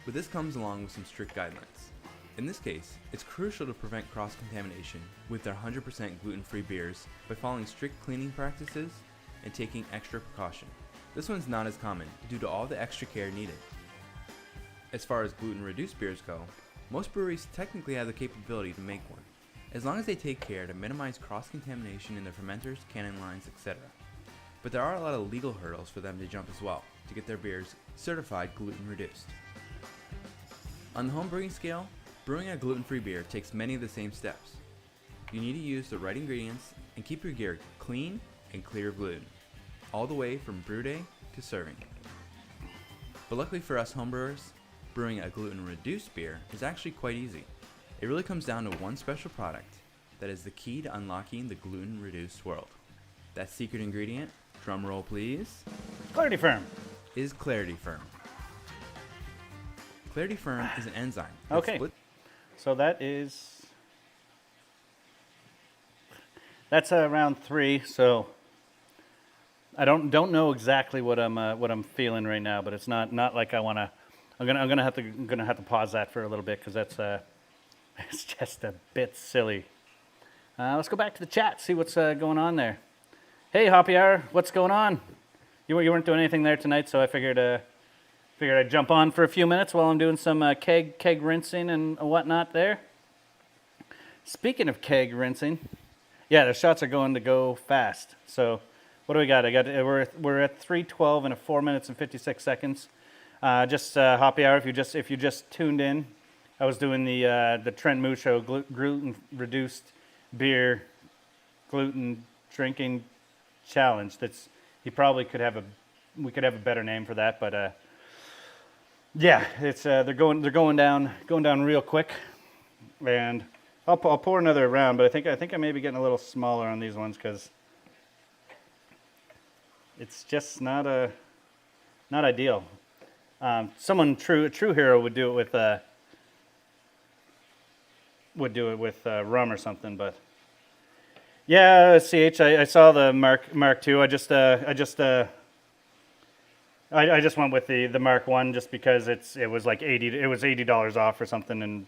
but this comes along with some strict guidelines. In this case, it's crucial to prevent cross-contamination with their 100% gluten-free beers by following strict cleaning practices and taking extra precaution. This one's not as common due to all the extra care needed. As far as gluten-reduced beers go, most breweries technically have the capability to make one, as long as they take care to minimize cross-contamination in their fermenters, canning lines, etc. But there are a lot of legal hurdles for them to jump as well to get their beers certified gluten-reduced. On the home brewing scale, brewing a gluten-free beer takes many of the same steps. You need to use the right ingredients and keep your gear clean and clear of gluten, all the way from brew day to serving. But luckily for us homebrewers, brewing a gluten-reduced beer is actually quite easy. It really comes down to one special product that is the key to unlocking the gluten-reduced world. That secret ingredient, drum roll please, Clarity Firm. is Clarity Firm. Clarity Firm is an enzyme. that Okay. split- So that's round 3. So I don't know exactly what I'm feeling right now, but it's not like I want to. I'm gonna have to pause that for a little bit because that's it's just a bit silly. Let's go back to the chat, see what's going on there. Hey, Hoppy Hour, what's going on? You weren't doing anything there tonight, so I figured I'd jump on for a few minutes while I'm doing some keg rinsing and whatnot there. Speaking of keg rinsing, yeah, the shots are going to go fast. So what do we got? We're at 3:12 in 4 minutes and 56 seconds. Just Hoppy Hour, if you just tuned in, I was doing the Trent Bru Show gluten reduced beer gluten drinking challenge. We could have a better name for that, but yeah, it's they're going down real quick, and I'll pour another round, but I think I may be getting a little smaller on these ones because it's just not ideal. Someone true hero would do it with rum or something, but yeah, CH. I saw the Mark II. I just went with the Mark I just because it was like $80 off or something, and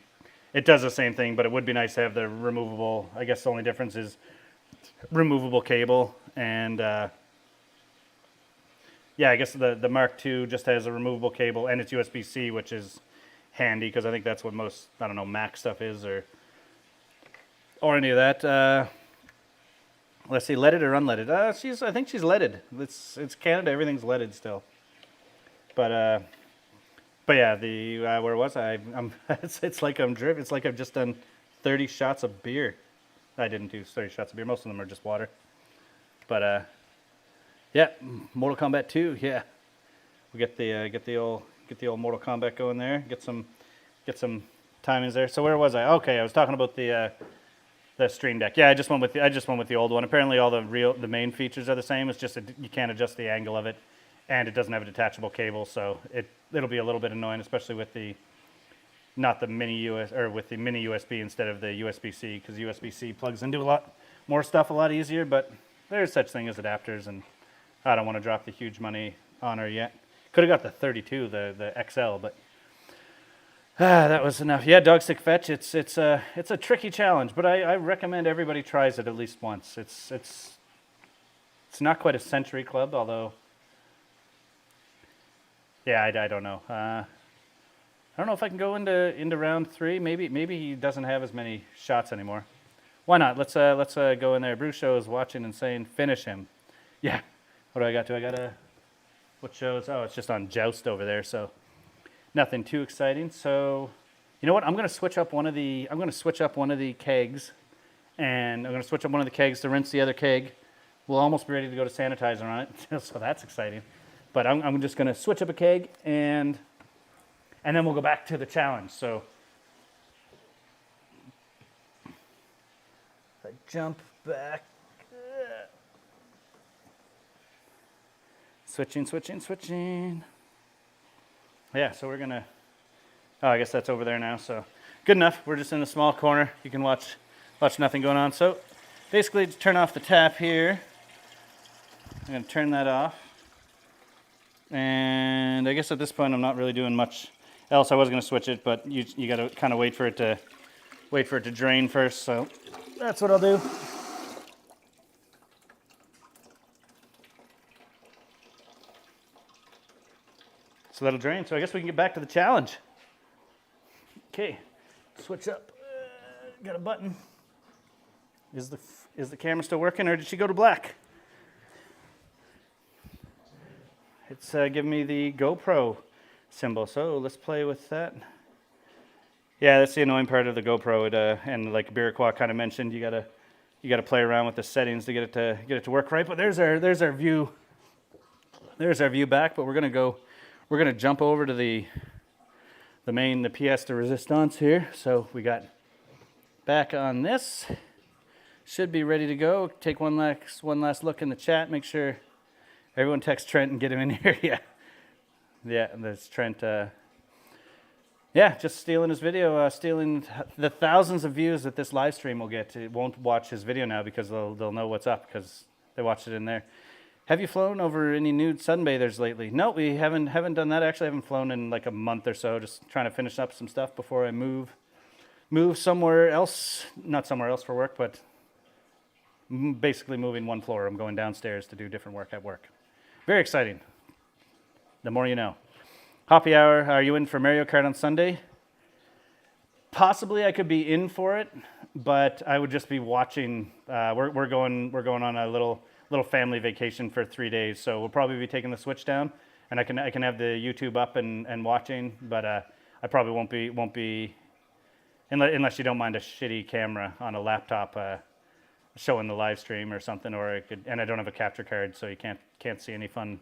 it does the same thing, but it would be nice to have the removable. I guess the only difference is removable cable, and yeah, I guess the Mark II just has a removable cable and it's USB-C, which is handy because I think that's what most Mac stuff is or any of that. Let's see, leaded or unleaded? I think she's leaded. It's Canada. Everything's leaded still. But yeah, where was I? It's like I'm driven. It's like I've just done 30 shots of beer. I didn't do 30 shots of beer. Most of them are just water. But yeah, Mortal Kombat 2. Yeah, we get the old Mortal Kombat going there. Get some timings there. So where was I? Okay, I was talking about the Stream Deck. Yeah, I just went with the old one. Apparently, all the main features are the same. It's just you can't adjust the angle of it, and it doesn't have a detachable cable, so it'll be a little bit annoying, especially with the mini USB instead of the USB-C, because USB-C plugs into a lot more stuff a lot easier. But there's such thing as adapters, and I don't want to drop the huge money on her yet. Could have got the 32, the XL, but that was enough. Yeah, dog stick fetch. It's a tricky challenge, but I recommend everybody tries it at least once. It's not quite a century club, although yeah, I don't know. I don't know if I can go into round 3. Maybe he doesn't have as many shots anymore. Why not? Let's go in there. Brew Show is watching and saying finish him. Yeah. What do I got? What shows? Oh, it's just on Joust over there, so nothing too exciting. So, you know what? I'm going to switch up one of the kegs, and I'm going to switch up one of the kegs to rinse the other keg. We'll almost be ready to go to sanitizer on it, so that's exciting. But I'm just going to switch up a keg and and then we'll go back to the challenge. So if I jump back, switching. Yeah, so we're gonna, oh, I guess that's over there now, so good enough. We're just in a small corner. You can watch nothing going on. So basically, to turn off the tap here, I'm gonna turn that off. And I guess at this point, I'm not really doing much else. I was gonna switch it, but you gotta kind of wait for it to drain first. So that's what I'll do. So that'll drain. So I guess we can get back to the challenge. Okay, switch up. Got a button. Is the camera still working, or did she go to black? It's giving me the GoPro symbol. So let's play with that. Yeah, that's the annoying part of the GoPro. And like Biraquat kind of mentioned, you gotta play around with the settings to get it to work right. But there's our view. There's our view back. But we're gonna jump over to the pièce de résistance here. So we got back on this. Should be ready to go. Take one last look in the chat. Make sure everyone text Trent and get him in here. Yeah, there's Trent. Yeah, just stealing his video, stealing the thousands of views that this live stream will get. It won't watch his video now because they'll know what's up because they watched it in there. Have you flown over any nude sunbathers lately? No, we haven't done that. Actually, I haven't flown in like a month or so. Just trying to finish up some stuff before I move somewhere else. Not somewhere else for work, but basically moving one floor. I'm going downstairs to do different work at work. Very exciting. The more you know. Happy hour. Are you in for Mario Kart on Sunday? Possibly, I could be in for it, but I would just be watching. We're going on a little family vacation for 3 days, so we'll probably be taking the Switch down, and I can have the YouTube up and watching, but I probably won't be unless you don't mind a shitty camera on a laptop showing the live stream or something, or and I don't have a capture card, so you can't see any fun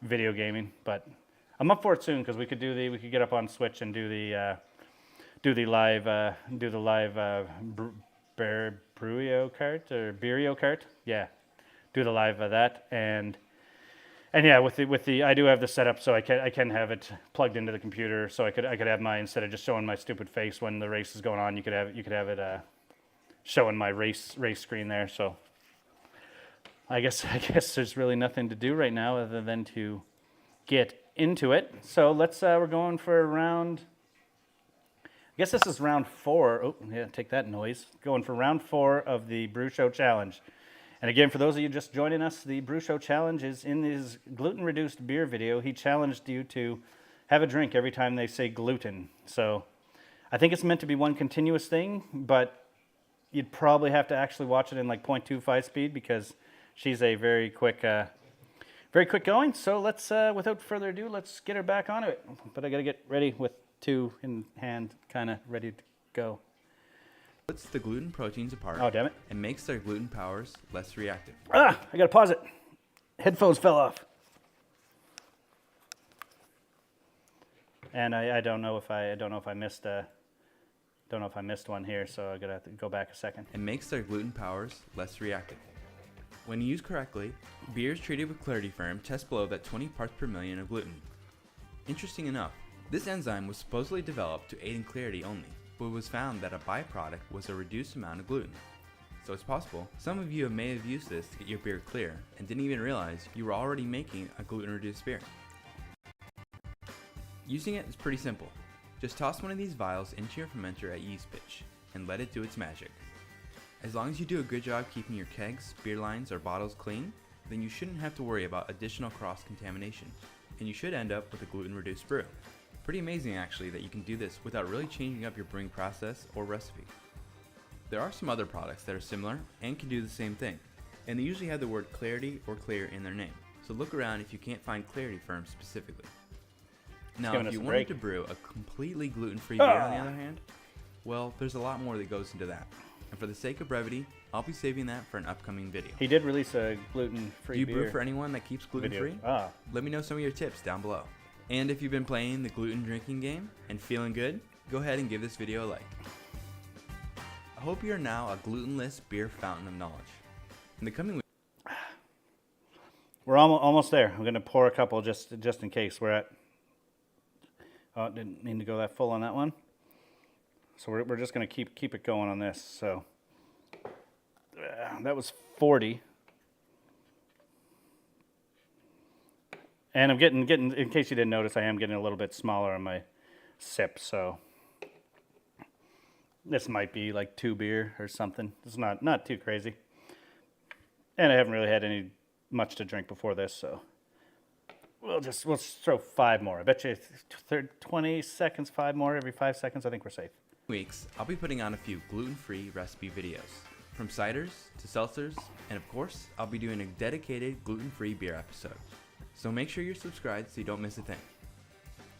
video gaming. But I'm up for it soon because we could get up on Switch and do the live Brewio kart or Beerio kart. Yeah, do the live of that and yeah, with the I do have the setup, so I can have it plugged into the computer, so I could have my, instead of just showing my stupid face when the race is going on, you could have it showing my race screen there. So I guess there's really nothing to do right now other than to get into it. So we're going for round. I guess this is round 4. Oh yeah, take that noise. Going for round 4 of the Brew Show challenge. And again, for those of you just joining us, the Brew Show challenge is in his gluten-reduced beer video. He challenged you to have a drink every time they say gluten. So I think it's meant to be one continuous thing, but you'd probably have to actually watch it in like 0.25 speed because she's a very quick going. So let's, without further ado, let's get her back onto it. But I got to get ready with 2 in hand, kind of ready to go. Puts the gluten proteins apart. Oh, damn it. And makes their gluten powers less reactive. I got to pause it. Headphones fell off. And I don't know if I missed one here, so I'm gonna have to go back a second. And makes their gluten powers less reactive. When used correctly, beers treated with Clarity Firm test below that 20 parts per million of gluten. Interesting enough, this enzyme was supposedly developed to aid in clarity only, but it was found that a byproduct was a reduced amount of gluten. So it's possible some of you may have used this to get your beer clear and didn't even realize you were already making a gluten-reduced beer. Using it is pretty simple. Just toss one of these vials into your fermenter at yeast pitch and let it do its magic. As long as you do a good job keeping your kegs, beer lines, or bottles clean, then you shouldn't have to worry about additional cross-contamination, and you should end up with a gluten-reduced brew. Pretty amazing actually that you can do this without really changing up your brewing process or recipe. There are some other products that are similar and can do the same thing, and they usually have the word clarity or clear in their name, so look around if you can't find Clarity Firm specifically. Now, if you wanted to brew a completely gluten-free beer on the other hand, well, there's a lot more that goes into that. And for the sake of brevity, I'll be saving that for an upcoming video. He did release a gluten-free beer. Do you brew for anyone that keeps gluten-free? Let me know some of your tips down below. And if you've been playing the gluten drinking game and feeling good, go ahead and give this video a like. I hope you are now a glutenless beer fountain of knowledge. In the coming weeks, We're almost there. I'm going to pour a couple just in case. We're at... Oh, didn't mean to go that full on that one. So we're just going to keep it going on this. So that was 40. And I'm getting, in case you didn't notice, I am getting a little bit smaller on my sip. So this might be like 2 beer or something. It's not too crazy. And I haven't really had much to drink before this, so we'll throw 5 more. I bet you 20 seconds, 5 more every 5 seconds. I think we're safe. weeks, I'll be putting on a few gluten-free recipe videos, from ciders to seltzers, and of course, I'll be doing a dedicated gluten-free beer episode. So make sure you're subscribed so you don't miss a thing.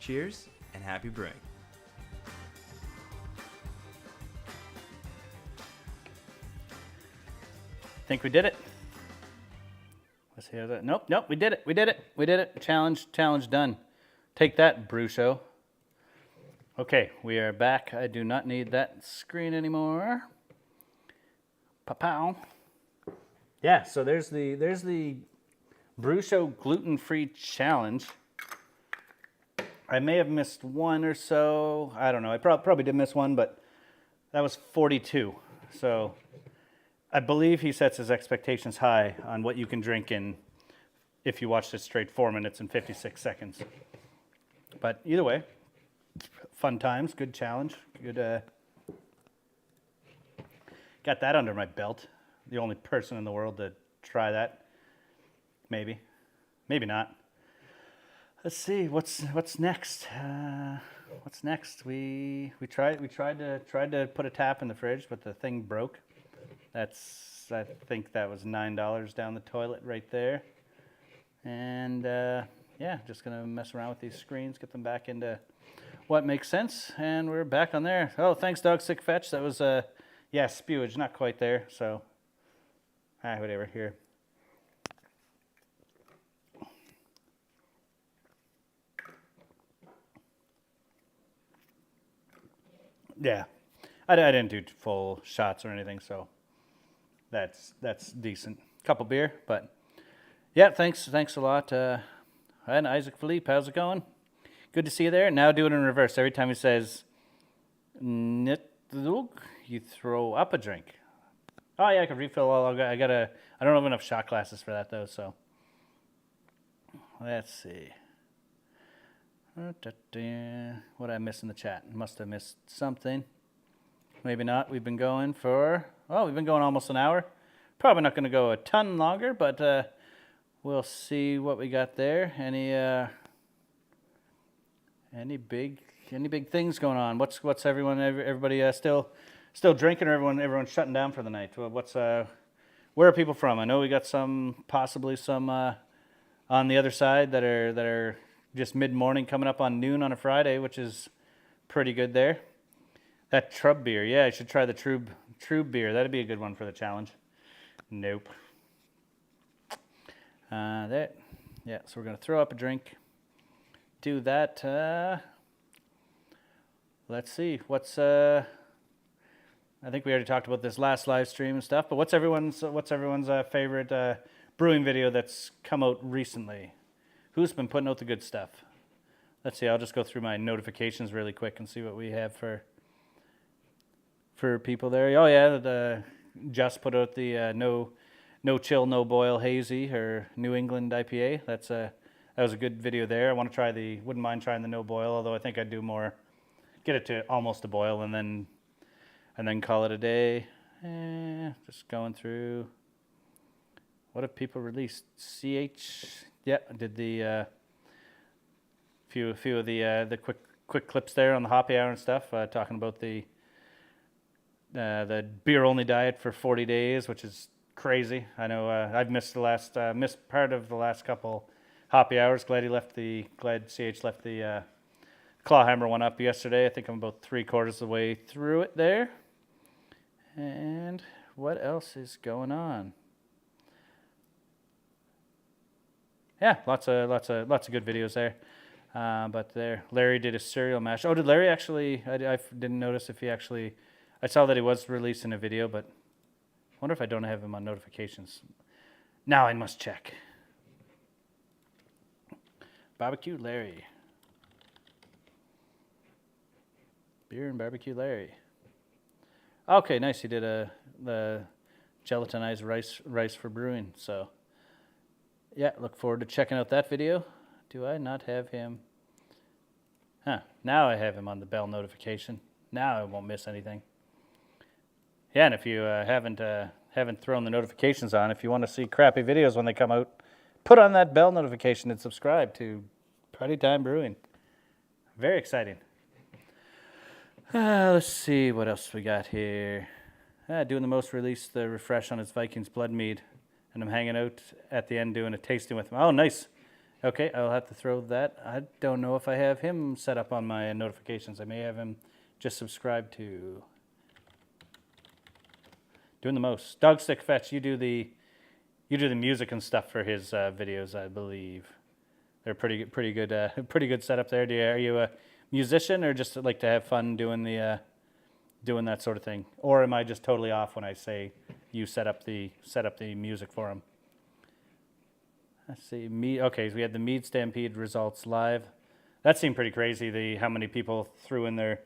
Cheers and happy brewing. Think we did it. Let's see how that. Nope, we did it. Challenge done. Take that, Brew Show. Okay, we are back. I do not need that screen anymore. Pa-pow. Yeah, so there's the Brew Show gluten-free challenge. I may have missed one or so. I don't know. I probably did miss one, but that was 42. So I believe he sets his expectations high on what you can drink in if you watch this straight 4 minutes and 56 seconds. But either way, fun times, good challenge, good. Got that under my belt. The only person in the world to try that. Maybe not. Let's see what's next. What's next? We tried to put a tap in the fridge, but the thing broke. I think that was $9 down the toilet right there. And yeah, just gonna mess around with these screens, get them back into what makes sense, and we're back on there. Oh, thanks, Dog Sick Fetch. That was yeah, spewage, not quite there. So whatever here. Yeah, I didn't do full shots or anything, so that's decent. Couple beer, but yeah, thanks a lot. And Isaac Philippe, how's it going? Good to see you there. Now do it in reverse. Every time he says "nitlug," you throw up a drink. Oh yeah, I can refill all. I don't have enough shot glasses for that though. So let's see. What did I miss in the chat? Must have missed something. Maybe not. We've been going almost an hour. Probably not going to go a ton longer, but we'll see what we got there. Any big things going on? What's everybody still drinking, or everyone's shutting down for the night? Where are people from? I know we got possibly some on the other side that are just mid-morning, coming up on noon on a Friday, which is pretty good there. That Trub beer, yeah, I should try the Trub beer. That'd be a good one for the challenge. Nope. Yeah, so we're gonna throw up a drink. Do that. Let's see. I think we already talked about this last live stream and stuff. But what's everyone's favorite brewing video that's come out recently? Who's been putting out the good stuff? Let's see. I'll just go through my notifications really quick and see what we have for people there. Oh yeah, Just put out the no chill, no boil hazy, or New England IPA. That was a good video there. I want to wouldn't mind trying the no boil, although I think I'd do more, get it to almost a boil and then call it a day. Just going through. What have people released? CH. Yeah, I did the few of the quick clips there on the happy hour and stuff, talking about the beer only diet for 40 days, which is crazy. I know I've missed part of the last couple happy hours. Glad CH left the Clawhammer one up yesterday. I think I'm about 3/4 of the way through it there. And what else is going on? Yeah, lots of good videos there. But there, Larry did a cereal mash. Oh, did Larry actually? I didn't notice if he actually. I saw that he was releasing a video, but I wonder if I don't have him on notifications. Now I must check. Barbecue Larry. Beer and Barbecue Larry. Okay, nice. He did the gelatinized rice for brewing. So, yeah, look forward to checking out that video. Do I not have him? Huh. Now I have him on the bell notification. Now I won't miss anything. Yeah, and if you haven't thrown the notifications on, if you want to see crappy videos when they come out, put on that bell notification and subscribe to Party Time Brewing. Very exciting. Let's see what else we got here. Doing the most release, the refresh on his Vikings Blood Mead. And I'm hanging out at the end doing a tasting with him. Oh, nice. Okay, I'll have to throw that. I don't know if I have him set up on my notifications. I may have him just subscribed to. Doing the most. Dogstick Fetch, you do the music and stuff for his videos, I believe. They're pretty good setup there. Are you a musician or just like to have fun doing that sort of thing? Or am I just totally off when I say you set up the music for him? Let's see. Okay, so we had the Mead Stampede results live. That seemed pretty crazy. How many people threw in their,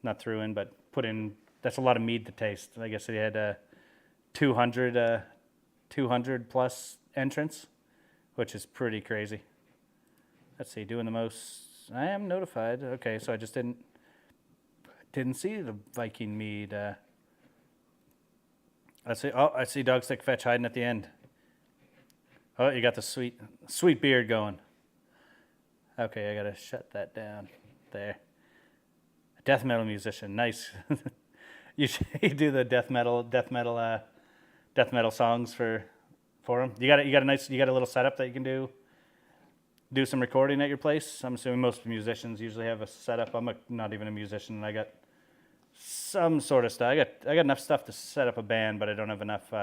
not threw in, but put in. That's a lot of mead to taste. I guess they had 200 plus entrants, which is pretty crazy. Let's see. Doing the most. I am notified. Okay, so I just didn't see the Viking mead. Let's see. Oh, I see Dogstick Fetch hiding at the end. Oh, you got the sweet beard going. Okay, I gotta shut that down. There. Death metal musician, nice. You do the death metal songs for him. You got a little setup that you can do some recording at your place. I'm assuming most musicians usually have a setup. I'm not even a musician, and I got some sort of stuff. I got enough stuff to set up a band, but I don't have enough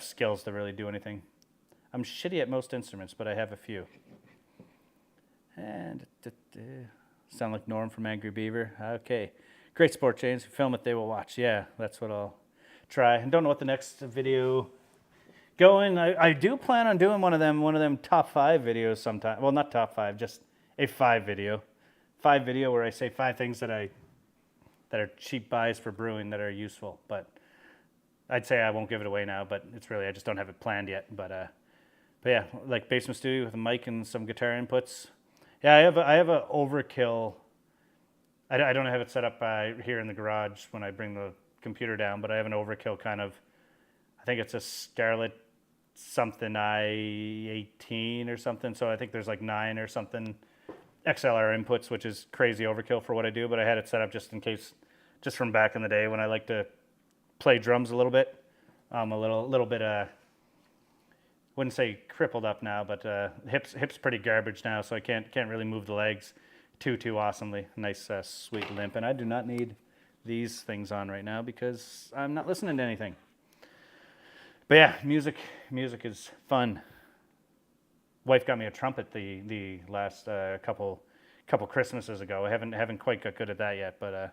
skills to really do anything. I'm shitty at most instruments, but I have a few. And sound like Norm from Angry Beaver. Okay. Great sport, James. If you film it, they will watch. Yeah, that's what I'll try. I don't know what the next video going. I do plan on doing one of them top 5 videos sometime. Well, not top 5, just a 5 video. 5 video where I say 5 things that are cheap buys for brewing that are useful. But I'd say I won't give it away now, but it's really, I just don't have it planned yet. But yeah, like basement studio with a mic and some guitar inputs. Yeah, I have a overkill. I don't have it set up here in the garage when I bring the computer down, but I have an overkill kind of, I think it's a Scarlett something i18 or something. So I think there's like 9 or something XLR inputs, which is crazy overkill for what I do, but I had it set up just in case, just from back in the day when I like to play drums a little bit. A little bit, wouldn't say crippled up now, but hips pretty garbage now, so I can't really move the legs too awesomely. Nice sweet limp, and I do not need these things on right now because I'm not listening to anything. But yeah, music is fun. Wife got me a trumpet the last couple Christmases ago. I haven't quite got good at that yet, but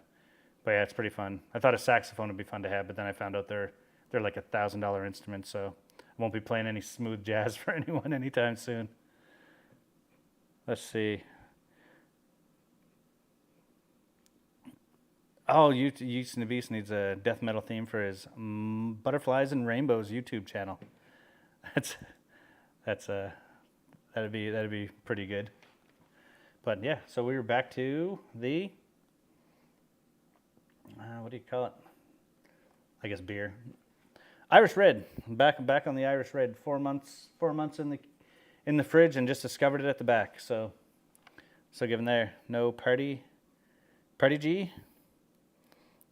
yeah, it's pretty fun. I thought a saxophone would be fun to have, but then I found out they're like $1,000 instruments, so I won't be playing any smooth jazz for anyone anytime soon. Let's see. Oh, Yeast and the Beast needs a death metal theme for his Butterflies and Rainbows YouTube channel. That'd be pretty good. But yeah, so we were back to the what do you call it? I guess beer. Irish Red. Back on the Irish Red. 4 months in the fridge, and just discovered it at the back. So given there, no party G.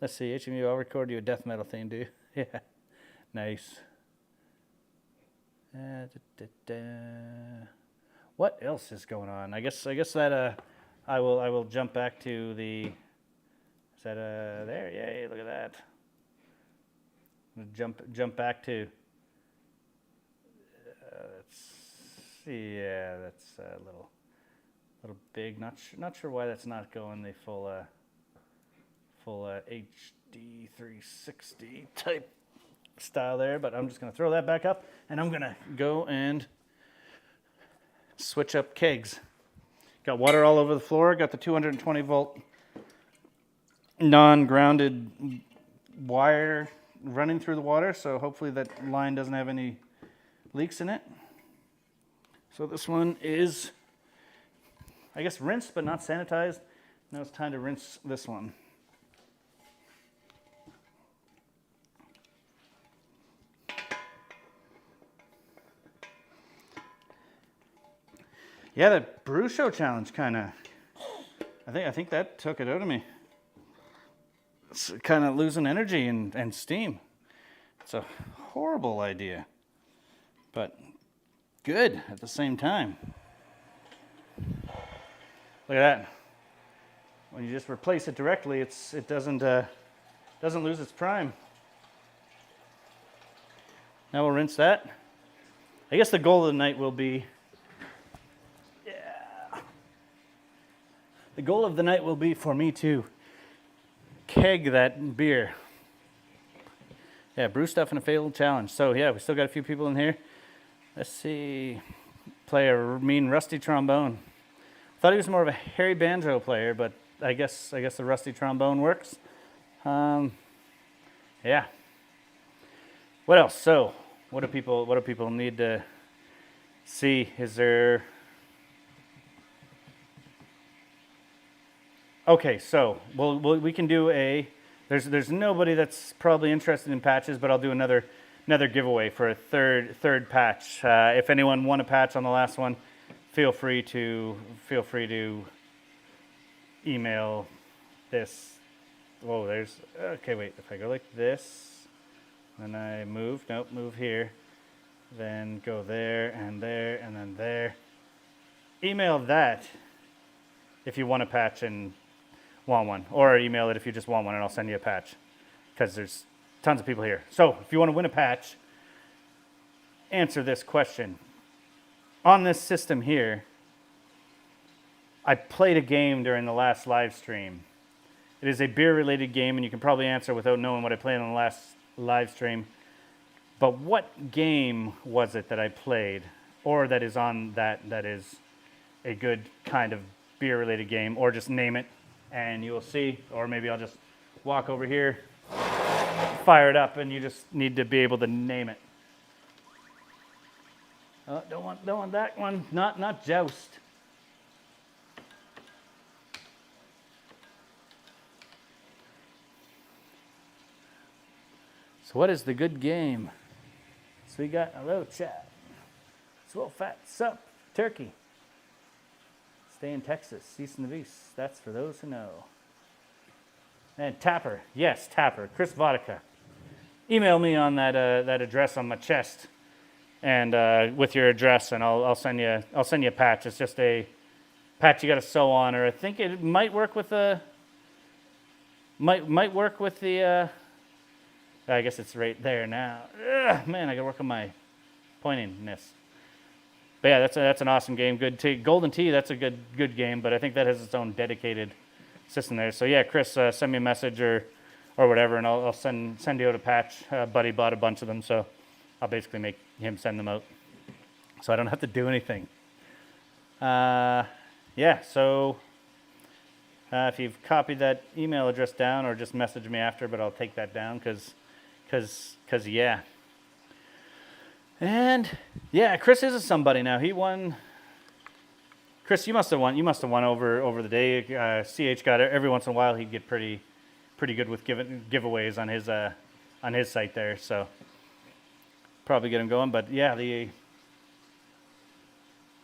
Let's see, HMU, I'll record you a death metal theme, dude. Yeah, nice. What else is going on? I guess that I will jump back to the. Is that there? Yay! Look at that. Jump back to. Let's see. Yeah, that's a little. little big. Not sure why that's not going the full HD 360 type style there, but I'm just going to throw that back up, and I'm going to go and switch up kegs. Got water all over the floor. Got the 220 volt non-grounded wire running through the water, so hopefully that line doesn't have any leaks in it. So this one is, I guess, rinsed but not sanitized. Now it's time to rinse this one. Yeah, that Brew Show challenge kind of, I think that took it out of me. It's kind of losing energy and steam. It's a horrible idea, but good at the same time. Look at that. When you just replace it directly, it doesn't lose its prime. Now we'll rinse that. I guess the goal of the night will be, the goal of the night will be for me to keg that beer. Yeah, brew stuff in a failed challenge. So yeah, we still got a few people in here. Let's see. Play a mean rusty trombone. Thought he was more of a hairy banjo player, but I guess the rusty trombone works. Yeah. What else? So, what do people need to see? Is there? Okay, so we can do a. There's nobody that's probably interested in patches, but I'll do another giveaway for a third patch. If anyone won a patch on the last one, feel free to email this. Whoa, there's okay. Wait, if I go like this, then I move. Nope, move here. Then go there and then there. Email that if you want a patch and want one, or email it if you just want one, and I'll send you a patch, because there's tons of people here. So if you want to win a patch, answer this question. On this system here, I played a game during the last live stream. It is a beer-related game, and you can probably answer without knowing what I played on the last live stream. But what game was it that I played, or that is on that is a good kind of beer-related game, or just name it, and you will see, or maybe I'll just walk over here, fire it up, and you just need to be able to name it. Oh, don't want that one. Not Joust. So what is the good game? So we got a little chat. Swell fat sup turkey. Stay in Texas, cease and desist. That's for those who know. And Tapper, yes, Tapper, Chris Vodka. Email me on that address on my chest, and with your address, and I'll send you a patch. It's just a patch you got to sew on, or I think it might work with the. Might work with the. I guess it's right there now. Ugh, man, I got to work on my pointingness. But yeah, that's an awesome game. Good tea. Golden Tea, that's a good game, but I think that has its own dedicated system there. So yeah, Chris, send me a message or whatever, and I'll send you out a patch. Buddy bought a bunch of them, so I'll basically make him send them out, so I don't have to do anything. Yeah, so if you've copied that email address down, or just message me after, but I'll take that down because yeah. And yeah, Chris is a somebody now. He won. Chris, you must have won over the day. CH got it every once in a while. He'd get pretty good with giveaways on his site there. So probably get him going. But yeah,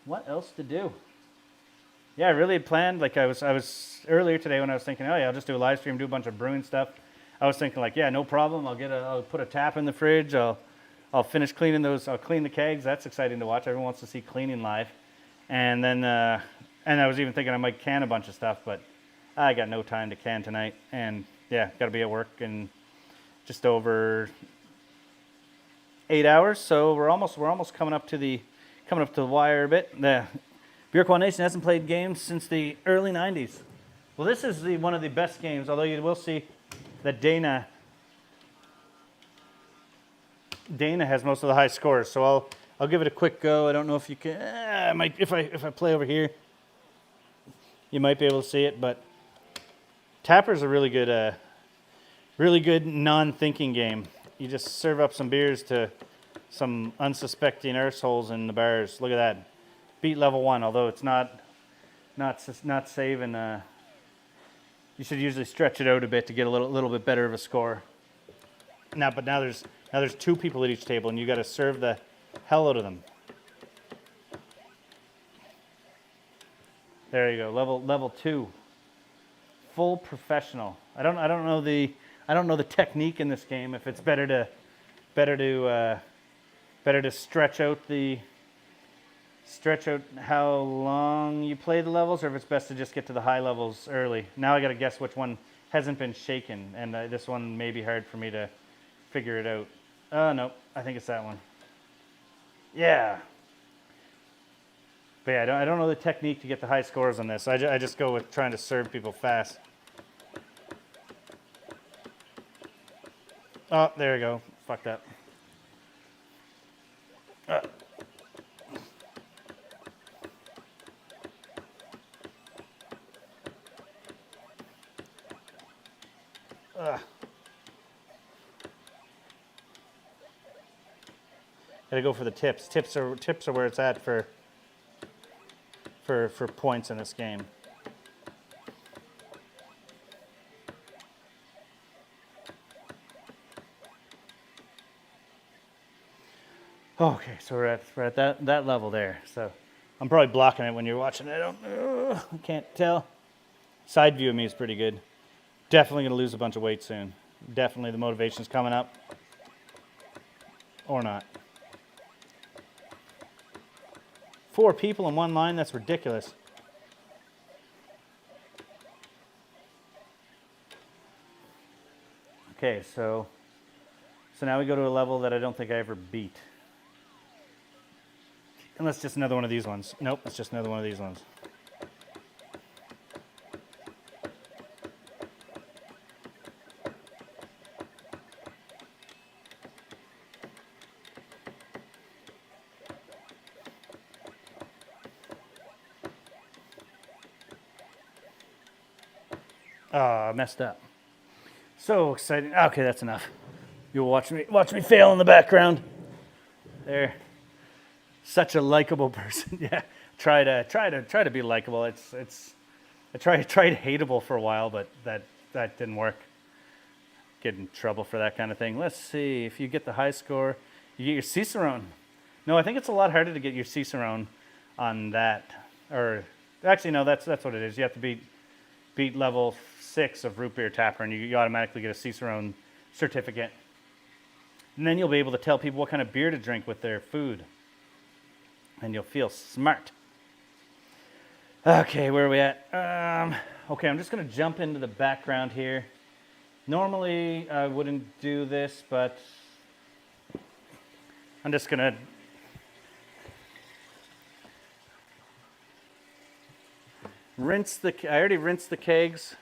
what else to do? Yeah, I really had planned. Like I was earlier today when I was thinking, oh yeah, I'll just do a live stream, do a bunch of brewing stuff. I was thinking like, yeah, no problem. I'll put a tap in the fridge. I'll finish cleaning those. I'll clean the kegs. That's exciting to watch. Everyone wants to see cleaning live. And then, and I was even thinking I might can a bunch of stuff, but I got no time to can tonight. And yeah, got to be at work in just over 8 hours. So we're almost coming up to the wire a bit. Beer Nation hasn't played games since the early 90s. Well, this is one of the best games, although you will see that Dana has most of the high scores, so I'll give it a quick go. I don't know if you can. I might if I play over here, you might be able to see it. But Tapper's a really good non-thinking game. You just serve up some beers to some unsuspecting arseholes in the bars. Look at that, beat level 1. Although it's not saving. You should usually stretch it out a bit to get a little bit better of a score. Now there's 2 people at each table, and you got to serve the hell out of them. There you go, level 2, full professional. I don't know the technique in this game. If it's better to stretch out how long you play the levels, or if it's best to just get to the high levels early. Now I got to guess which one hasn't been shaken, and this one may be hard for me to figure it out. No, I think it's that one. Yeah. But yeah, I don't know the technique to get the high scores on this. I just go with trying to serve people fast. Oh, there you go. Fucked up. Gotta go for the tips. Tips are where it's at for points in this game. Okay, so we're at that level there. So I'm probably blocking it when you're watching. I can't tell. Side view of me is pretty good. Definitely gonna lose a bunch of weight soon. Definitely the motivation's coming up. Or not. 4 people in one line, that's ridiculous. Okay, so now we go to a level that I don't think I ever beat. Unless just another one of these ones. Nope, it's just another one of these ones. Oh, I messed up. So exciting. Okay, that's enough. You'll watch me fail in the background. There. Such a likable person. Yeah. Try to be likable. I tried hateable for a while, but that didn't work. Get in trouble for that kind of thing. Let's see. If you get the high score, you get your Cicerone. No, I think it's a lot harder to get your Cicerone on that. Or actually no, that's what it is. You have to beat level 6 of root beer tapper, and you automatically get a Cicerone certificate. And then you'll be able to tell people what kind of beer to drink with their food. And you'll feel smart. Okay, where are we at? Okay, I'm just going to jump into the background here. Normally, I wouldn't do this, but I'm just going to I already rinsed the kegs.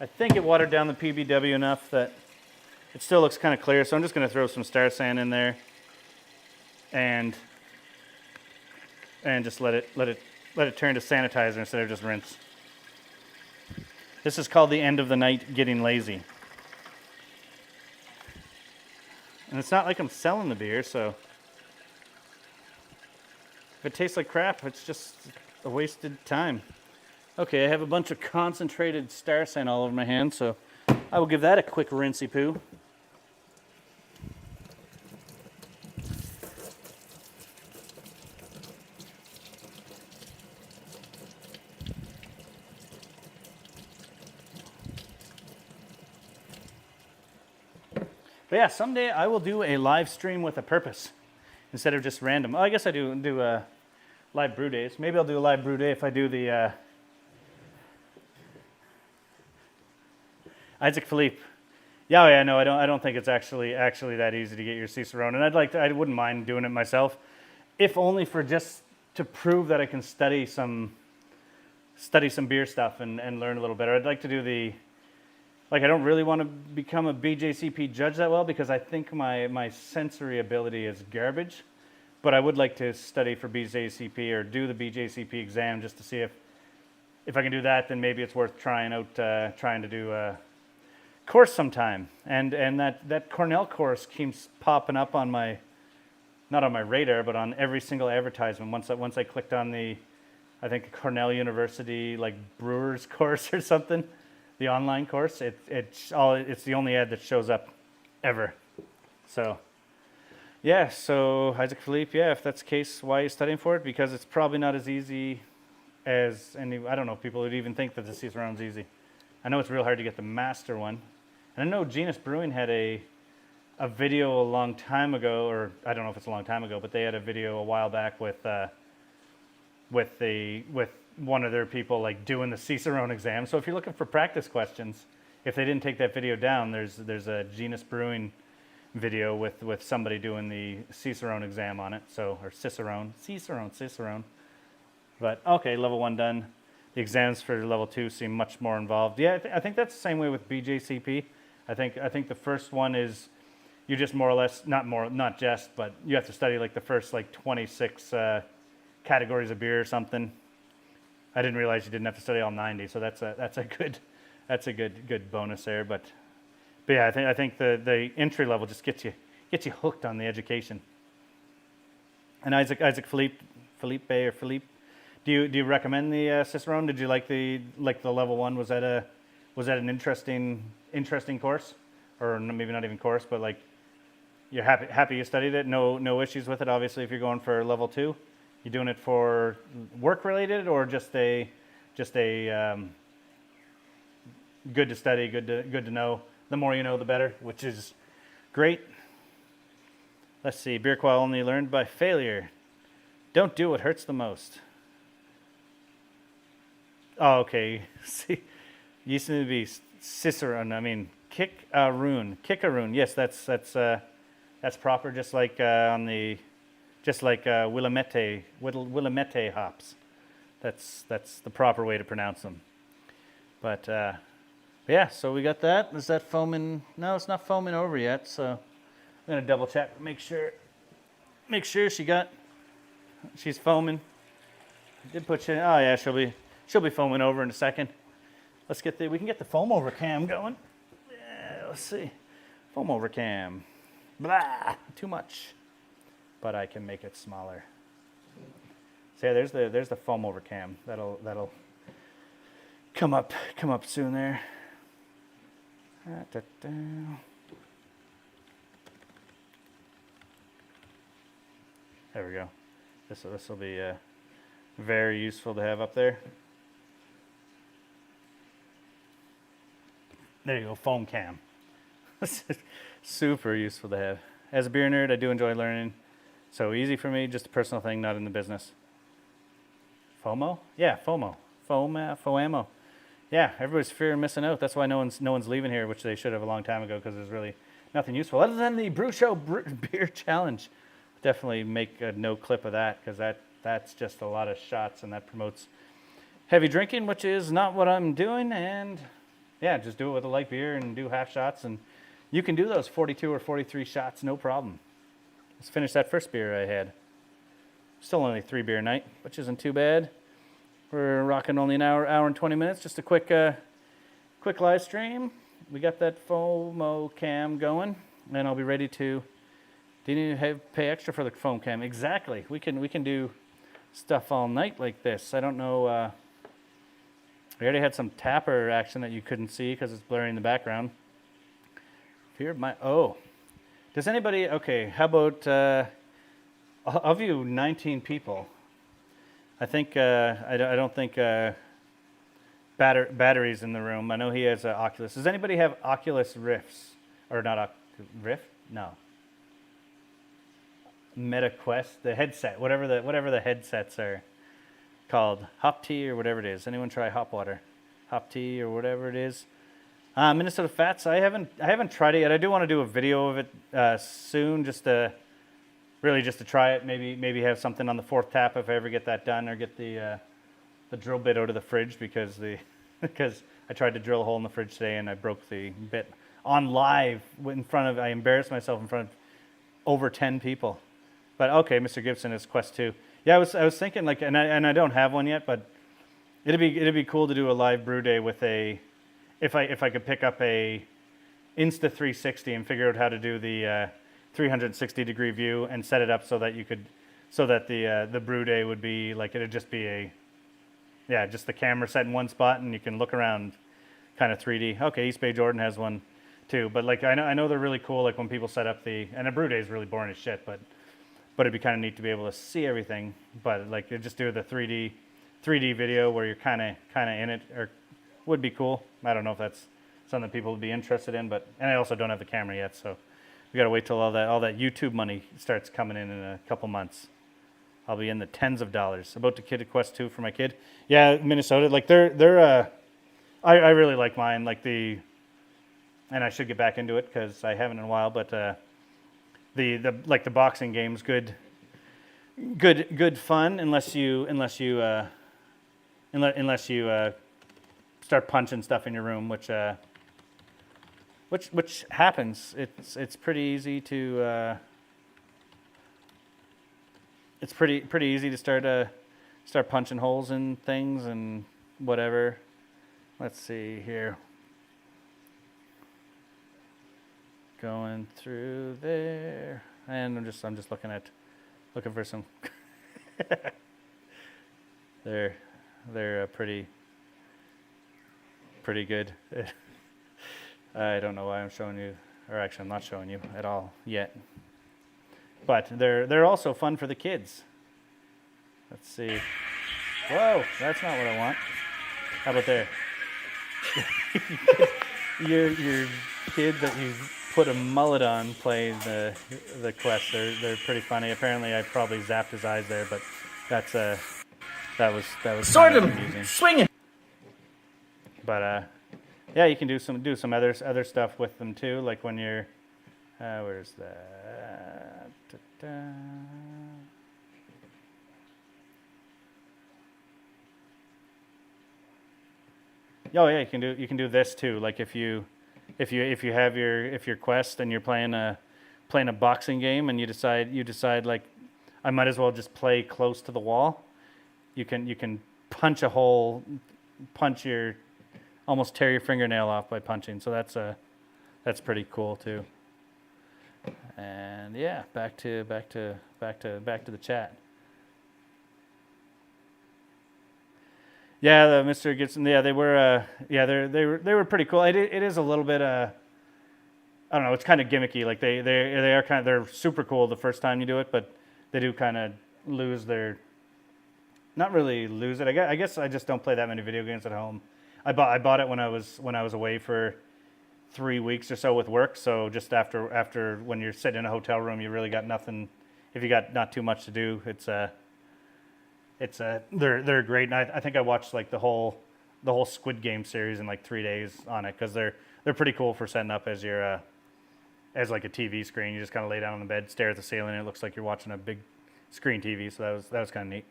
I think it watered down the PBW enough that it still looks kind of clear, so I'm just going to throw some Star San in there and just let it turn to sanitizer instead of just rinse. This is called the end of the night getting lazy. And it's not like I'm selling the beer, so if it tastes like crap, it's just a wasted time. Okay, I have a bunch of concentrated Star San all over my hands, so I will give that a quick rinsey poo. But yeah, someday I will do a live stream with a purpose instead of just random. Oh, I guess I do live brew days. Maybe I'll do a live brew day if I do the Isaac Philippe. Yeah, no, I don't think it's actually that easy to get your Cicerone, and I wouldn't mind doing it myself, if only for just prove that I can study some beer stuff and learn a little better. I'd like to do I don't really want to become a BJCP judge that well because I think my sensory ability is garbage, but I would like to study for BJCP or do the BJCP exam just to see if I can do that, then maybe it's worth trying to do a course sometime. And that Cornell course keeps popping up on not on my radar, but on every single advertisement. Once I clicked on I think Cornell University brewers course or something, the online course, it's the only ad that shows up ever. So yeah, so Isaac Philippe, if that's the case, why are you studying for it? Because it's probably not as easy as I don't know if people would even think that the Cicerone's easy. I know it's real hard to get the master one. And I know Genus Brewing had a video a long time ago, or I don't know if it's a long time ago, but they had a video a while back with one of their people doing the Cicerone exam. So if you're looking for practice questions, if they didn't take that video down, there's a Genus Brewing video with somebody doing the Cicerone exam on it. So, or Cicerone. But okay, level 1 done. The exams for level 2 seem much more involved. Yeah, I think that's the same way with BJCP. I think the first one is you just more or less, but you have to study the first 26 categories of beer or something. I didn't realize you didn't have to study all 90, so that's a good bonus there. But yeah, I think the entry level just gets you hooked on the education. And Isaac Philippe, do you recommend the Cicerone? Did you like the level 1? Was that an interesting course, or maybe not even course, but you're happy you studied it? No issues with it. Obviously, if you're going for level 2, you doing it for work related or just a good to study, good to know. The more you know, the better, which is great. Let's see. Beer qual only learned by failure. Don't do what hurts the most. Oh, okay. See, used to be Cicerone. I mean, Cicerone. Yes, that's proper. Just like Willamette hops. That's the proper way to pronounce them. But yeah, so we got that. Is that foaming? No, it's not foaming over yet. So I'm gonna double check, make sure she's foaming. I did put you. Oh yeah, she'll be foaming over in a second. We can get the foam over cam going. Yeah, let's see. Foam over cam. Blah, too much. But I can make it smaller. So yeah, there's the foam over cam. That'll come up soon there. There we go. This will be very useful to have up there. There you go, foam cam. Super useful to have. As a beer nerd, I do enjoy learning. So easy for me, just a personal thing, not in the business. FOMO? Yeah, FOMO. FOAMO. Yeah, everybody's fearing missing out. That's why no one's leaving here, which they should have a long time ago, because there's really nothing useful other than the Brew Show beer challenge. Definitely make a no clip of that, because that's just a lot of shots, and that promotes heavy drinking, which is not what I'm doing. And yeah, just do it with a light beer and do half shots, and you can do those 42 or 43 shots, no problem. Let's finish that first beer I had. Still only 3 beer night, which isn't too bad. We're rocking only an hour and 20 minutes. Just a quick live stream. We got that FOMO cam going, and I'll be ready to. Do you need to pay extra for the foam cam? Exactly. We can do stuff all night like this. I don't know. We already had some tapper action that you couldn't see because it's blurring the background. Does anybody? Okay. How about of you 19 people? I think I don't think batteries in the room. I know he has Oculus. Does anybody have Oculus Rifts or not? Rift? No. MetaQuest, the headset, whatever the headsets are called, Hop Tea or whatever it is. Anyone try Hop Water, Hop Tea or whatever it is? Minnesota Fats. I haven't tried it yet. I do want to do a video of it soon, just to really just to try it. Maybe have something on the 4th tap if I ever get that done, or get the drill bit out of the fridge because because I tried to drill a hole in the fridge today and I broke the bit on live I embarrassed myself in front of over 10 people. But okay, Mr. Gibson is Quest 2. Yeah, I was thinking like, and I don't have one yet, but it'd be cool to do a live brew day with if I could pick up a Insta 360 and figure out how to do the 360 degree view and set it up so that the brew day would be like, it'd just be just the camera set in one spot and you can look around kind of 3D. Okay, East Bay Jordan has one too, but like I know they're really cool. Like when people set up and a brew day is really boring as shit, but it'd be kind of neat to be able to see everything. But like just do the 3D video where you're kind of in it, or would be cool. I don't know if that's something people would be interested in, and I also don't have the camera yet, so we gotta wait till all that YouTube money starts coming in a couple months. I'll be in the tens of dollars. About to get a Quest 2 for my kid. Yeah, Minnesota, like they're I really like mine, like and I should get back into it because I haven't in a while, but the boxing game's good fun unless you start punching stuff in your room, which happens. It's pretty easy to it's pretty easy to start punching holes in things and whatever. Let's see here. Going through there, and I'm just looking for some. They're pretty good. I don't know why I'm showing you, or actually I'm not showing you at all yet. But they're also fun for the kids. Let's see. Whoa, that's not what I want. How about there? your kid that you put a mullet on playing the Quest. They're pretty funny. Apparently, I probably zapped his eyes there, but that was Sword kind of him, amusing. swing it. But yeah, you can do some other stuff with them too. Like when you're where's that? Da-da. Oh yeah, you can do this too. Like if you have your Quest and you're playing a boxing game and you decide like I might as well just play close to the wall. You can punch a hole, almost tear your fingernail off by punching. So that's pretty cool too. And yeah, back to the chat. Yeah, Mr. Gibson. Yeah, they were pretty cool. It is a little bit I don't know. It's kind of gimmicky. Like they're super cool the first time you do it, but they do kind of lose their. Not really lose it. I guess I just don't play that many video games at home. I bought it when I was away for 3 weeks or so with work. So just after when you're sitting in a hotel room, you really got nothing. If you got not too much to do, they're great. And I think I watched like the whole Squid Game series in like 3 days on it because they're pretty cool for setting up as your as like a TV screen. You just kind of lay down on the bed, stare at the ceiling, and it looks like you're watching a big screen TV. So that was kind of neat.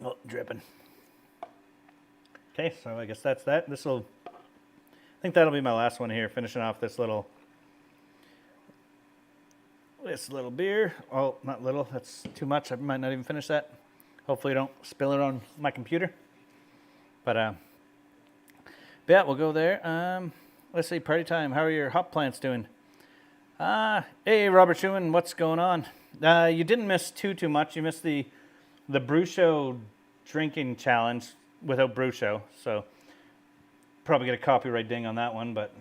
Oh, dripping. Okay, so I guess that's that. I think that'll be my last one here, finishing off this little beer. Oh, not little, that's too much. I might not even finish that. Hopefully I don't spill it on my computer. But yeah, we'll go there. Let's see, party time. How are your hop plants doing? Hey, Robert Schumann, what's going on? You didn't miss too much. You missed the Brew Show drinking challenge without Brew Show, so probably get a copyright ding on that one, but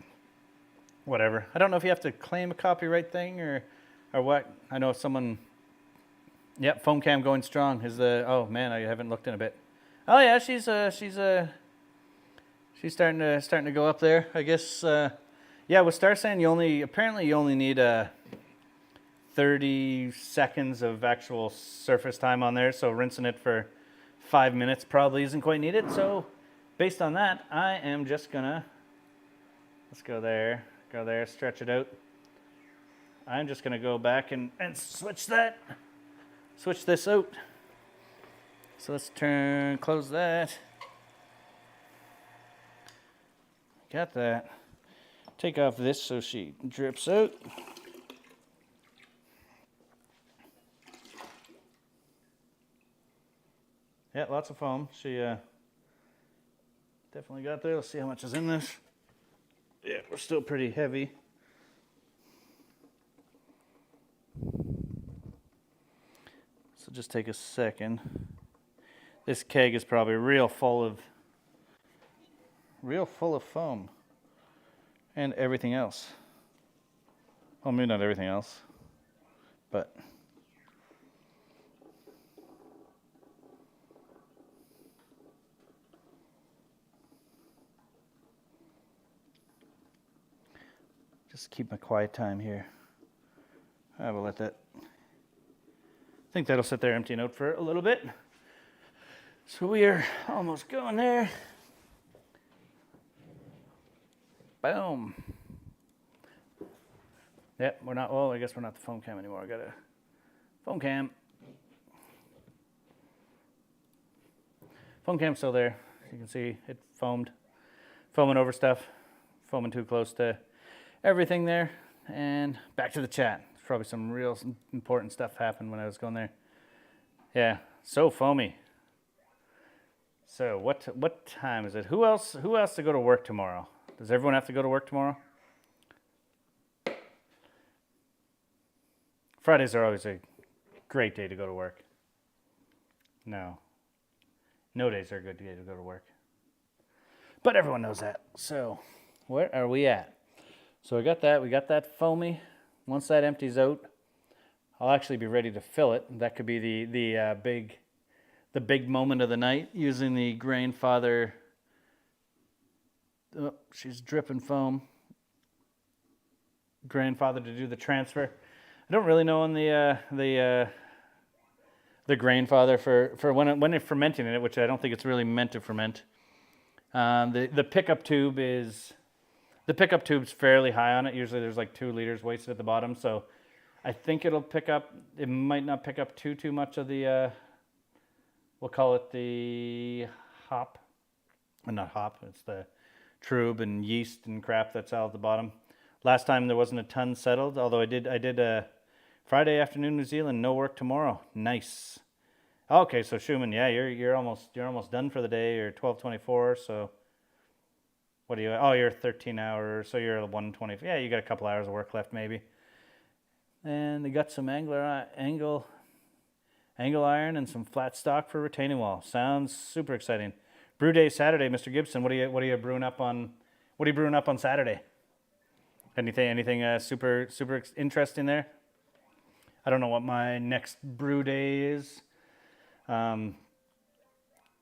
whatever. I don't know if you have to claim a copyright thing or what. I know someone. Yep, foam cam going strong is the. Oh man, I haven't looked in a bit. Oh yeah, she's starting to go up there. I guess. Yeah, with Star Sand, you only need 30 seconds of actual surface time on there, so rinsing it for 5 minutes probably isn't quite needed. So based on that, I am just gonna Let's go there, stretch it out. I'm just gonna go back and switch this out. So let's close that. Got that. Take off this so she drips out. Yeah, lots of foam. She definitely got there. Let's see how much is in this. Yeah, we're still pretty heavy. So just take a second. This keg is probably real full of foam and everything else. Well, maybe not everything else, but just keep my quiet time here. I will let that. I think that'll sit there emptying out for a little bit. So we are almost going there. Boom. Yep, we're not, well, I guess we're not the foam cam anymore. I got a foam cam. Foam cam's still there. You can see it foaming over stuff, foaming too close to everything there. And back to the chat. Probably some real important stuff happened when I was going there. Yeah, so foamy. So what time is it? Who else to go to work tomorrow? Does everyone have to go to work tomorrow? Fridays are always a great day to go to work. No days are a good day to go to work. But everyone knows that. So where are we at? So we got that foamy. Once that empties out, I'll actually be ready to fill it. That could be the big moment of the night, using the grandfather. Oh, she's dripping foam. Grandfather to do the transfer. I don't really know on the grandfather for when they're fermenting it, which I don't think it's really meant to ferment. The pickup tube is. The pickup tube's fairly high on it. Usually there's like 2 liters wasted at the bottom, so I think it'll pick up. It might not pick up too much of the. We'll call it the hop, not hop. It's the trub and yeast and crap that's out at the bottom. Last time there wasn't a ton settled, although I did Friday afternoon New Zealand, no work tomorrow. Nice. Okay, so Schumann, yeah, you're almost done for the day. You're 12:24, so. What are you? Oh, you're 13 hours, so you're 120. Yeah, you got a couple hours of work left, maybe. And they got some angle iron and some flat stock for retaining wall. Sounds super exciting. Brew day Saturday, Mr. Gibson. What are you brewing up on? What are you brewing up on Saturday? Anything super interesting there? I don't know what my next brew day is.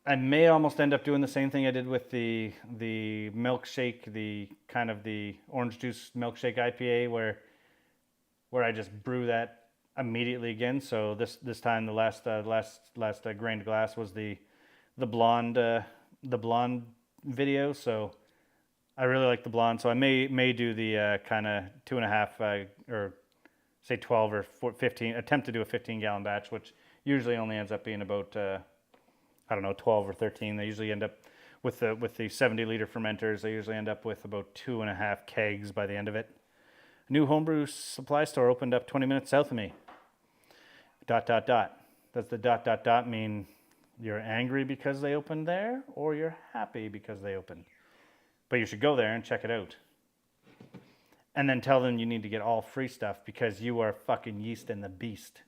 I may almost end up doing the same thing I did with the milkshake, the kind of the orange juice milkshake IPA, where I just brew that immediately again. So this time the last grained glass was the blonde video. So I really like the blonde. So I may do the kind of 2.5 or say 12 or 15. Attempt to do a 15-gallon batch, which usually only ends up being about. I don't know, 12 or 13. They usually end up with the 70-liter fermenters. They usually end up with about 2.5 kegs by the end of it. A new homebrew supply store opened up 20 minutes south of me. ... Does the ... mean you're angry because they opened there, or you're happy because they opened? But you should go there and check it out. And then tell them you need to get all free stuff because you are fucking yeast and the beast.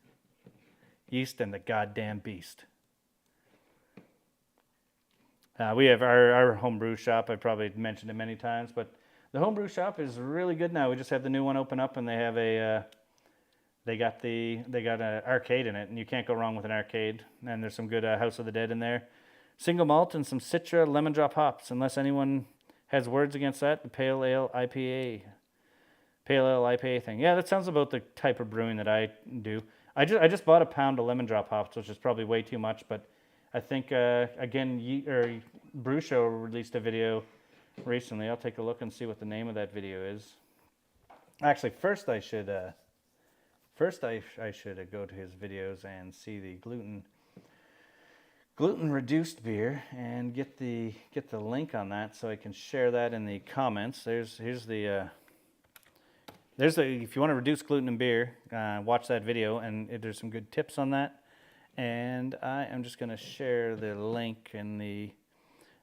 Yeast and the goddamn beast. We have our homebrew shop. I probably mentioned it many times, but the homebrew shop is really good now. We just had the new one open up, and they have they got an arcade in it, and you can't go wrong with an arcade. And there's some good House of the Dead in there, single malt and some Citra lemon drop hops. Unless anyone has words against that, the pale ale IPA thing. Yeah, that sounds about the type of brewing that I do. I just bought a pound of lemon drop hops, which is probably way too much, but I think, again, Bru Show released a video recently. I'll take a look and see what the name of that video is. Actually, first I should go to his videos and see the gluten reduced beer and get the link on that so I can share that in the comments. There's the if you want to reduce gluten in beer, watch that video, and there's some good tips on that. And I am just going to share the link in the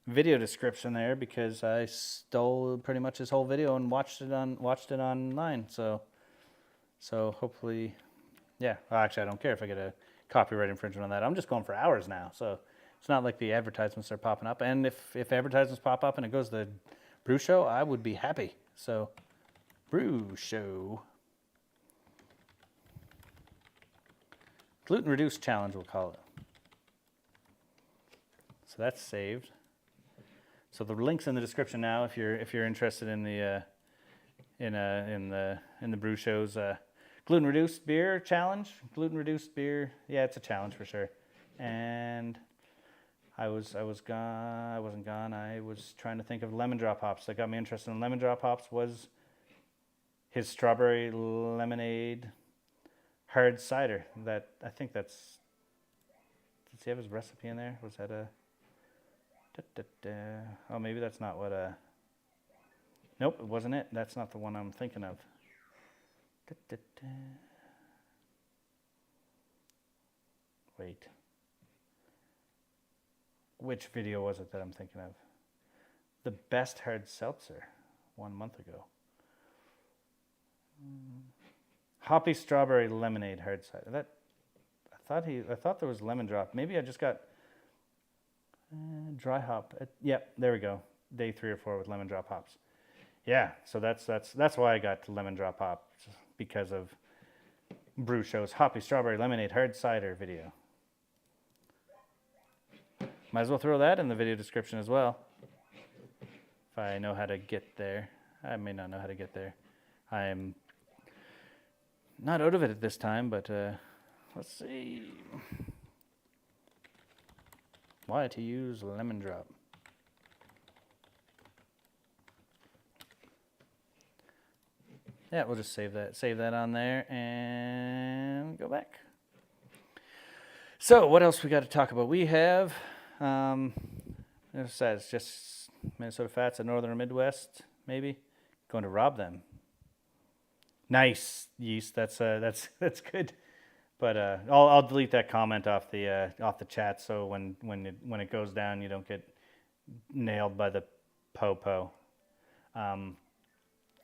video description there because I stole pretty much his whole video and watched it online. So hopefully, yeah. Well, actually, I don't care if I get a copyright infringement on that. I'm just going for hours now, so it's not like the advertisements are popping up. And if advertisements pop up and it goes to the Brew Show, I would be happy. So, Brew Show. Gluten reduced challenge, we'll call it. So that's saved. So the link's in the description now if you're interested in the Brew Show's gluten reduced beer challenge. Gluten reduced beer, yeah, it's a challenge for sure. And I wasn't gone. I was trying to think of lemon drop hops. That got me interested in lemon drop hops was his strawberry lemonade hard cider. That I think that's. Does he have his recipe in there? Was that a? Oh, maybe that's not what a. Nope, it wasn't it. That's not the one I'm thinking of. Wait. Which video was it that I'm thinking of? The best hard seltzer 1 month ago. Hoppy strawberry lemonade hard cider. That I thought there was lemon drop. Maybe I just got dry hop. Yep, there we go. Day 3 or 4 with lemon drop hops. Yeah, so that's why I got to lemon drop hop, because of Brew Show's Hoppy Strawberry Lemonade Hard Cider video. Might as well throw that in the video description as well. If I know how to get there. I may not know how to get there. I'm not out of it at this time, but let's see. Why to use lemon drop. Yeah, we'll just save that on there and go back. So what else we got to talk about? We have, it says just Minnesota Fats and Northern Midwest, maybe. Going to rob them. Nice, Yeast. That's good. But I'll delete that comment off the chat, so when it goes down, you don't get nailed by the popo. Oh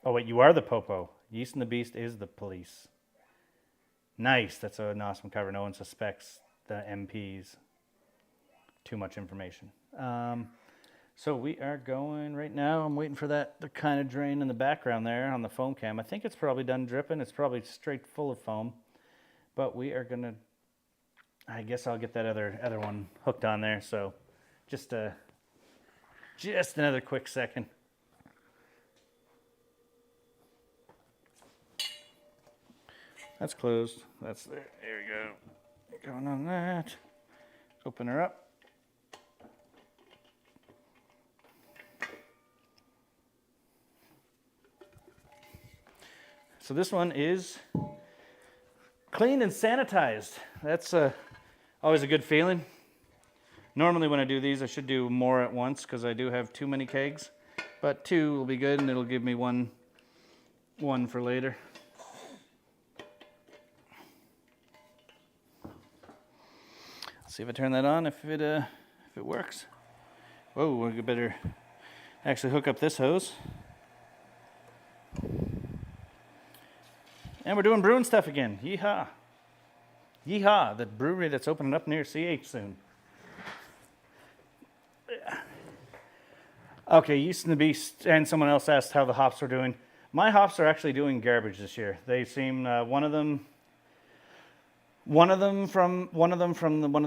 wait, you are the popo. Yeast and the Beast is the police. Nice. That's an awesome cover. No one suspects the MPs. Too much information. So we are going right now. I'm waiting for that to kind of drain in the background there on the foam cam. I think it's probably done dripping. It's probably straight full of foam. But we are going to, I guess I'll get that other one hooked on there. So just another quick second. That's closed. That's there. There we go. Going on that. Open her up. So this one is cleaned and sanitized. That's always a good feeling. Normally when I do these, I should do more at once because I do have too many kegs. But 2 will be good, and it'll give me one for later. See if I turn that on, if it works. Whoa, we better actually hook up this hose. And we're doing brewing stuff again. Yeehaw. Yeehaw, the brewery that's opening up near CH soon. Okay, Yeast and the Beast, and someone else asked how the hops are doing. My hops are actually doing garbage this year. They seem, one of them from one of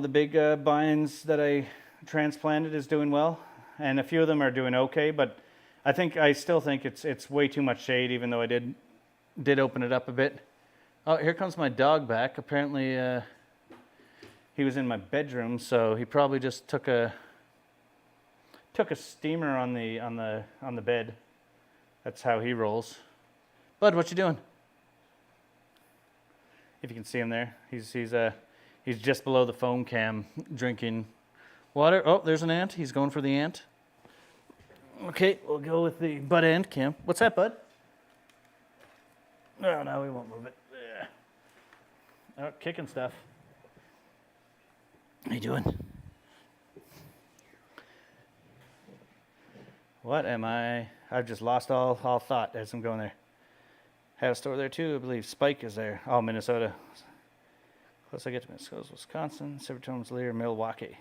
the big vines that I transplanted is doing well, and a few of them are doing okay. But I still think it's way too much shade, even though I did open it up a bit. Oh, here comes my dog back. Apparently, he was in my bedroom, so he probably just took took a steamer on the bed. That's how he rolls. Bud, what you doing? If you can see him there, he's just below the foam cam drinking water. Oh, there's an ant. He's going for the ant. Okay, we'll go with the bud ant cam. What's that, bud? No, we won't move it. Oh, kicking stuff. How you doing? What am I? I've just lost all thought as I'm going there. Have a store there too, I believe. Spike is there. Oh, Minnesota. Close I get to Minnesota, Wisconsin, Cicerone, Lear, Milwaukee.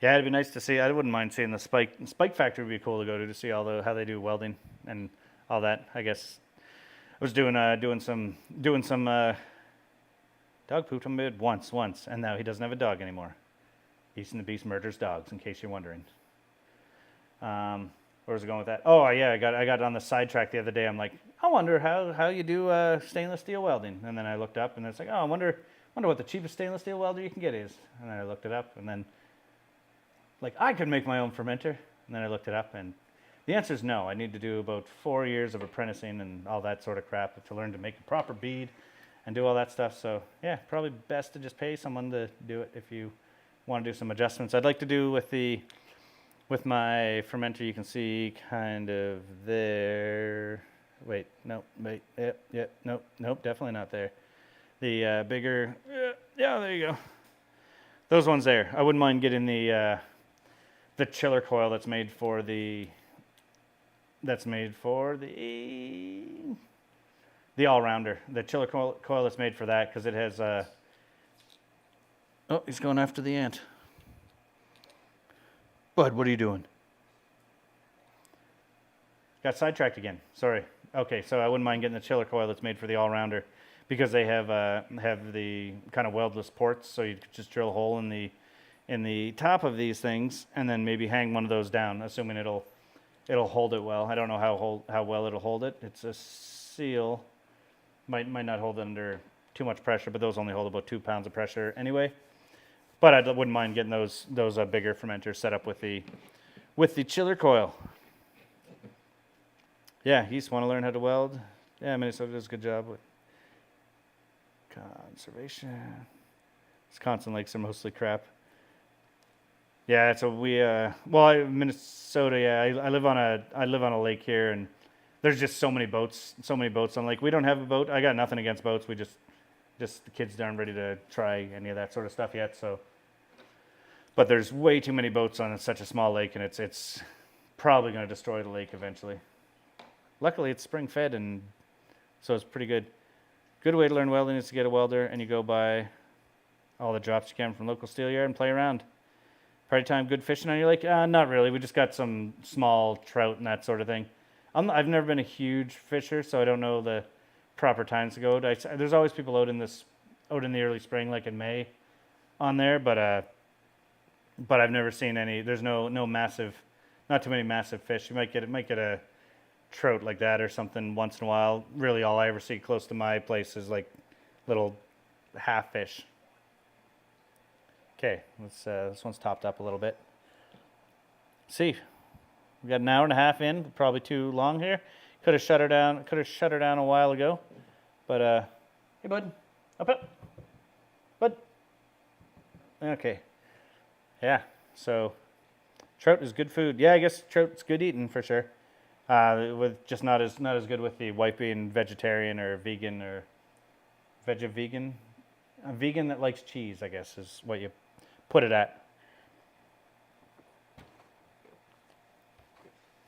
Yeah, it'd be nice to see. I wouldn't mind seeing the Spike factory. Would be cool to go to see how they do welding and all that. I guess I was doing some dog pooped on my bed once, and now he doesn't have a dog anymore. Beast and the Beast murders dogs, in case you're wondering. Where was I going with that? Oh yeah, I got on the sidetrack the other day. I'm like, I wonder how you do stainless steel welding. And then I looked up, and it's like, oh, I wonder what the cheapest stainless steel welder you can get is. And then I looked it up, and then like I could make my own fermenter. And then I looked it up, and the answer is no. I need to do about 4 years of apprenticing and all that sort of crap to learn to make a proper bead and do all that stuff. So yeah, probably best to just pay someone to do it if you want to do some adjustments. I'd like to do with my fermenter, you can see kind of there. Wait, nope, nope, definitely not there. The bigger, yeah, there you go. Those ones there. I wouldn't mind getting the chiller coil that's made for the all-rounder. The chiller coil that's made for that, because it has oh, he's going after the ant. Bud, what are you doing? Got sidetracked again. Sorry. Okay, so I wouldn't mind getting the chiller coil that's made for the all-rounder, because they have the kind of weldless ports, so you could just drill a hole in the top of these things, and then maybe hang one of those down, assuming it'll hold it well. I don't know how well it'll hold it. It's a seal. Might not hold it under too much pressure, but those only hold about 2 pounds of pressure anyway. But I wouldn't mind getting those bigger fermenters set up with the chiller coil. Yeah, he used to want to learn how to weld. Yeah, Minnesota does a good job with conservation. Wisconsin lakes are mostly crap. Yeah, so Minnesota. Yeah, I live on a lake here, and there's just so many boats on the lake. We don't have a boat. I got nothing against boats. We just the kids aren't ready to try any of that sort of stuff yet. So, but there's way too many boats on such a small lake, and it's probably going to destroy the lake eventually. Luckily, it's spring fed, and so it's pretty good. Good way to learn welding is to get a welder, and you go buy all the drops you can from local steel yard and play around. Party time, good fishing on your lake? Not really. We just got some small trout and that sort of thing. I've never been a huge fisher, so I don't know the proper times to go. There's always people out in the early spring, like in May, on there, but I've never seen any. There's not too many massive fish. You might get a trout like that or something once in a while. Really, all I ever see close to my place is like little half fish. Okay, this one's topped up a little bit. See, we got an hour and a half in, probably too long here. Could have shut her down a while ago, but hey, bud, up, bud. Okay, yeah. So trout is good food. Yeah, I guess trout's good eating for sure. With just not as good with the wife being vegetarian or vegan or vegan. A vegan that likes cheese, I guess, is what you put it at.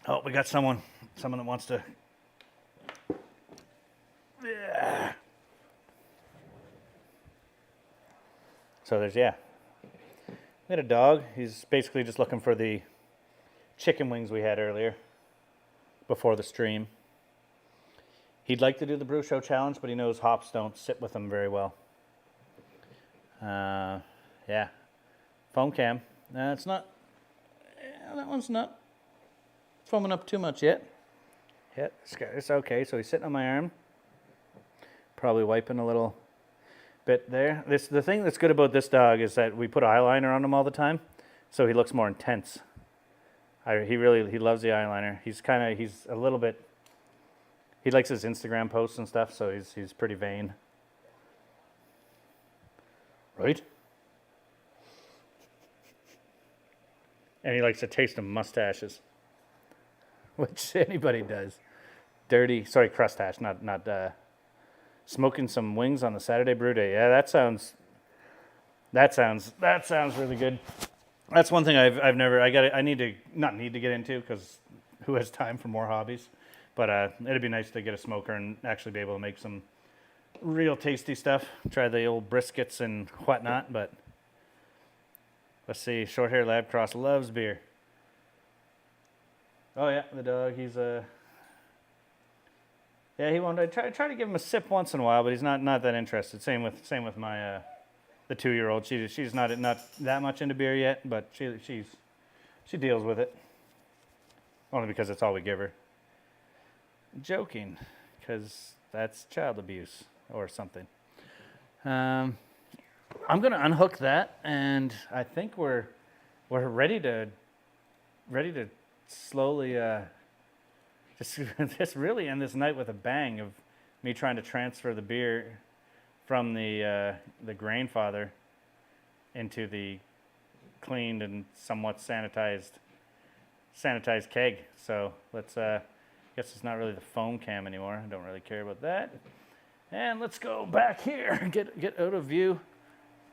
Oh, we got someone that wants to. Yeah. So we had a dog. He's basically just looking for the chicken wings we had earlier before the stream. He'd like to do the Brew Show challenge, but he knows hops don't sit with him very well. Yeah. Foam cam. It's not. That one's not foaming up too much yet. Yeah, it's okay. So he's sitting on my arm. Probably wiping a little bit there. The thing that's good about this dog is that we put eyeliner on him all the time, so he looks more intense. He loves the eyeliner. He's a little bit. He likes his Instagram posts and stuff, so he's pretty vain. Right? And he likes to taste of mustaches, which anybody does. Crustache, not smoking some wings on the Saturday brew day. Yeah, that sounds really good. That's one thing I need to get into, because who has time for more hobbies? But it'd be nice to get a smoker and actually be able to make some real tasty stuff. Try the old briskets and whatnot, but let's see. Short hair lab cross loves beer. Oh yeah, the dog. He won't. I try to give him a sip once in a while, but he's not that interested. Same with my the 2-year-old. She's not that much into beer yet, but she deals with it. Only because it's all we give her. Joking, because that's child abuse or something. I'm gonna unhook that, and I think we're ready to slowly just really end this night with a bang of me trying to transfer the beer from the Grainfather into the cleaned and somewhat sanitized keg. So let's guess it's not really the foam cam anymore. I don't really care about that. And let's go back here. Get out of view.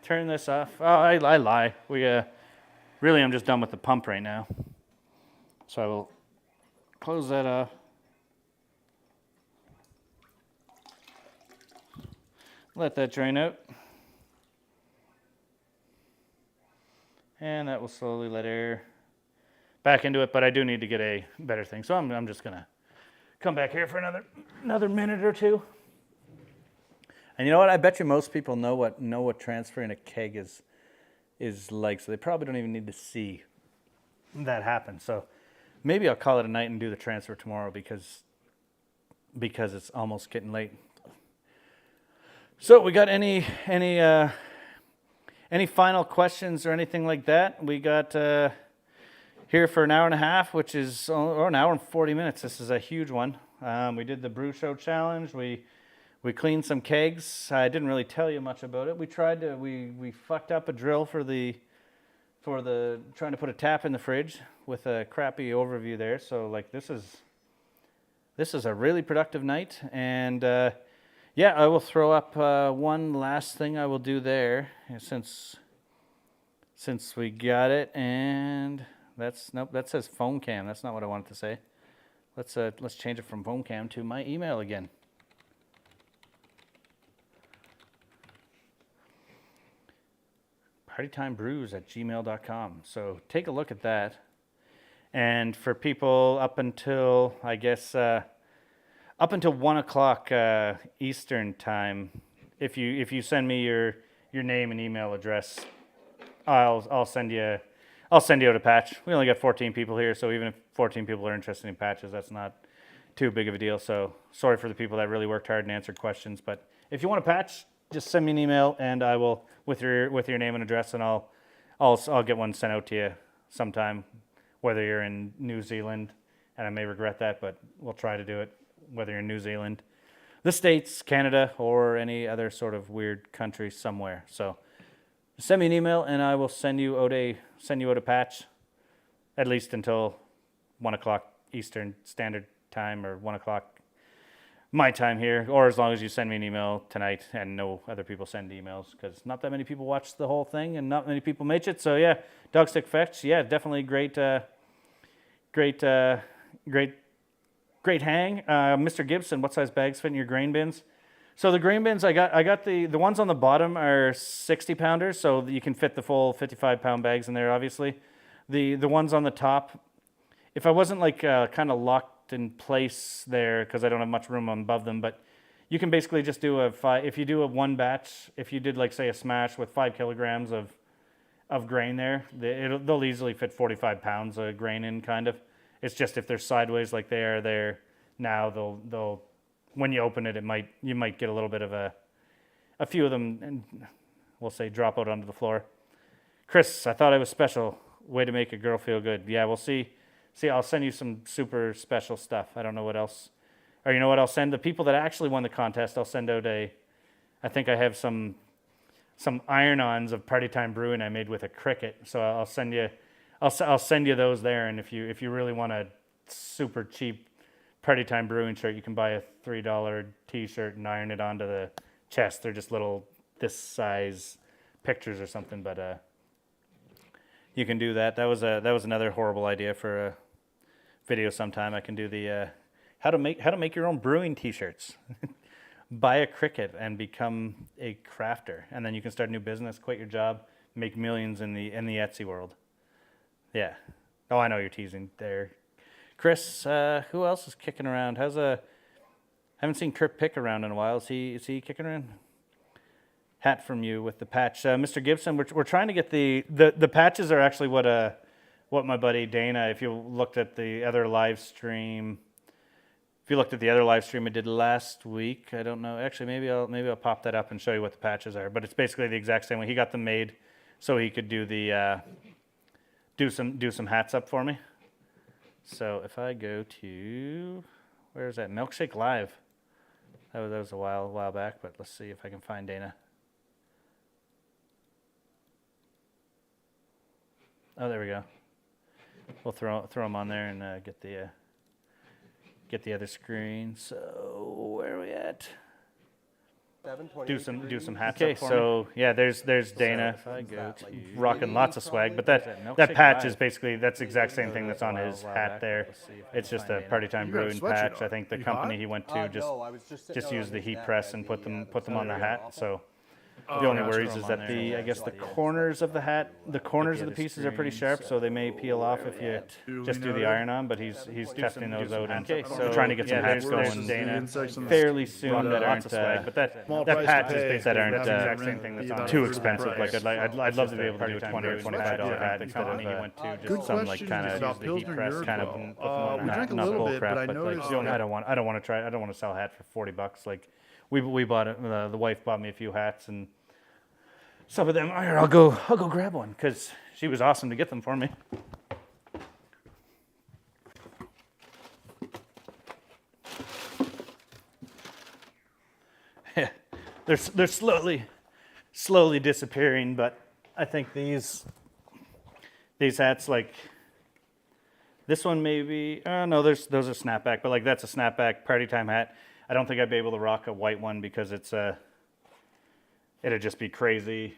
Turn this off. Oh, I lie. Really, I'm just done with the pump right now. So I will close that off. Let that drain out. And that will slowly let air back into it, but I do need to get a better thing. So I'm just gonna come back here for another minute or two. And you know what? I bet you most people know what transferring a keg is like, so they probably don't even need to see that happen. So maybe I'll call it a night and do the transfer tomorrow, because it's almost getting late. So we got any final questions or anything like that? We got here for an hour and a half, which is or an hour and 40 minutes. This is a huge one. We did the Brew Show challenge. We cleaned some kegs. I didn't really tell you much about it. We fucked up a drill for the trying to put a tap in the fridge with a crappy overview there. So like this is a really productive night. And yeah, I will throw up one last thing I will do there, since we got it. And that says phone cam. That's not what I wanted to say. Let's change it from phone cam to my email again. partytimebrews@gmail.com. So take a look at that. And for people up until 1 o'clock Eastern time, if you send me your name and email address, I'll send you out a patch. We only got 14 people here, so even if 14 people are interested in patches, that's not too big of a deal. So sorry for the people that really worked hard and answered questions. But if you want a patch, just send me an email, and I will with your name and address, and I'll get one sent out to you sometime. Whether you're in New Zealand, and I may regret that, but we'll try to do it. Whether you're in New Zealand, the States, Canada, or any other sort of weird country somewhere. So send me an email, and I will send you out a patch, at least until 1 o'clock Eastern Standard Time, or 1 o'clock my time here, or as long as you send me an email tonight, and no other people send emails, because not that many people watch the whole thing, and not many people make it. So yeah, Dogstick Fetch, yeah, definitely great hang. Mr. Gibson, what size bags fit in your grain bins? So the grain bins, I got the ones on the bottom are 60 pounders, so you can fit the full 55 pound bags in there, obviously. The ones on the top, if I wasn't like kind of locked in place there, because I don't have much room above them, but you can basically just do if you do a one batch, if you did like say a smash with 5 kilograms of grain there, they'll easily fit 45 pounds of grain in, kind of. It's just if they're sideways like they are there now, they'll when you open it, you might get a little bit of a few of them, and we'll say drop out onto the floor. Chris, I thought I was special. Way to make a girl feel good. Yeah, we'll see See, I'll send you some super special stuff. I don't know what else. Or you know what? I'll send the people that actually won the contest. I'll send out I think I have some iron-ons of Party Time Brewing I made with a cricket. So I'll send you. I'll send you those there. And if you really want a super cheap Party Time Brewing shirt, you can buy a $3 T-shirt and iron it onto the chest. They're just little this size pictures or something, but you can do that. That was another horrible idea for a video sometime. I can do the how to make your own brewing T-shirts. Buy a cricket and become a crafter, and then you can start a new business, quit your job, make millions in the Etsy world. Yeah. Oh, I know you're teasing there, Chris. Who else is kicking around? Haven't seen Kurt Pick around in a while. Is he kicking around? Hat from you with the patch, Mr. Gibson. We're trying to get the patches are actually what my buddy Dana. If you looked at the other live stream. If you looked at the other live stream I did last week, I don't know. Actually, maybe I'll pop that up and show you what the patches are. But it's basically the exact same way. He got them made so he could do the do some hats up for me. So if I go to where is that Milkshake Live? That was a while back. But let's see if I can find Dana. Oh, there we go. We'll throw them on there and get the other screen. So where are we at? Do some hats. Okay, so yeah, there's Dana. If I go to rocking lots of swag, but that patch is basically that's the exact same thing that's on his hat there. It's just a Party Time Brewing patch. I think the company he went to just used the heat press and put them on the hat. So the only worries is that I guess the corners of the hat, the corners of the pieces are pretty sharp, so they may peel off if you just do the iron on. But he's testing those out. Okay, so trying to get some hats going, Dana, fairly soon that aren't. But that patch is that aren't the exact same thing that's on too expensive. Like I'd love to be able to do a $20 or $25 hat instead of he went to just some like kind of use the heat press kind of put them on the hat. Not bull crap, but like I don't want to sell a hat for $40. Like we bought it. The wife bought me a few hats and. Some of them, I'll go grab one because she was awesome to get them for me. Yeah, they're slowly disappearing, but I think these hats, like this one maybe. No, those are snapback, but like that's a snapback Party Time hat. I don't think I'd be able to rock a white one because it'd just be crazy.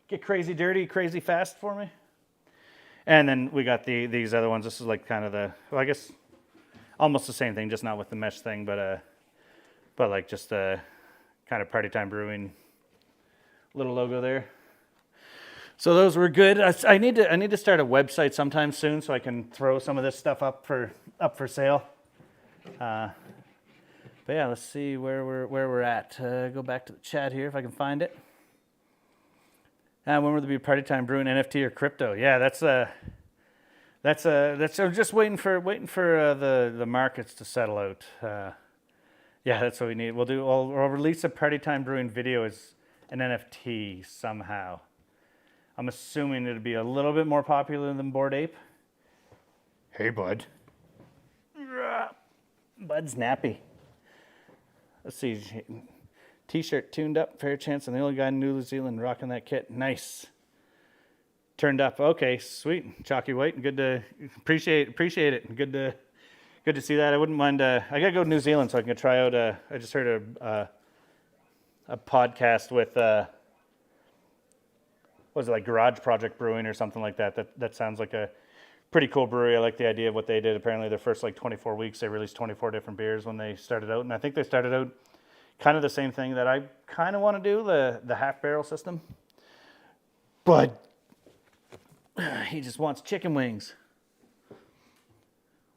Get crazy dirty, crazy fast for me. And then we got these other ones. This is like kind of I guess almost the same thing, just not with the mesh thing, but like just kind of Party Time Brewing little logo there. So those were good. I need to start a website sometime soon so I can throw some of this stuff up for sale. But yeah, let's see where we're at. Go back to the chat here if I can find it. When will there be Party Time Brewing NFT or crypto? Yeah, that's I'm just waiting for the markets to settle out. Yeah, that's what we need. I'll release a Party Time Brewing video as an NFT somehow. I'm assuming it'll be a little bit more popular than Bored Ape. Hey, bud. Bud's nappy. Let's see. T-shirt tuned up, fair chance. I'm the only guy in New Zealand rocking that kit. Nice. Turned up. Okay, sweet. Chalky white. Good to appreciate it. Good to see that. I wouldn't mind. I gotta go to New Zealand so I can try out. I just heard a podcast with was it like Garage Project Brewing or something like that. That sounds like a pretty cool brewery. I like the idea of what they did. Apparently, their first like 24 weeks, they released 24 different beers when they started out, and I think they started out. Kind of the same thing that I kind of want to do, the half barrel system. But he just wants chicken wings. What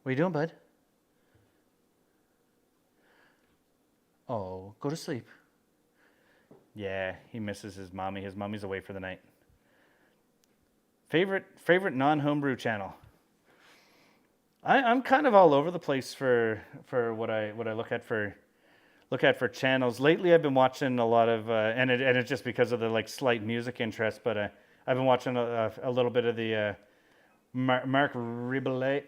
are you doing, bud? Oh, go to sleep. Yeah, he misses his mommy. His mommy's away for the night. Favorite non-homebrew channel. I'm kind of all over the place for what I look at for channels. Lately, I've been watching a lot of, and it's just because of the like slight music interest. But I've been watching a little bit of the Mark Rebellet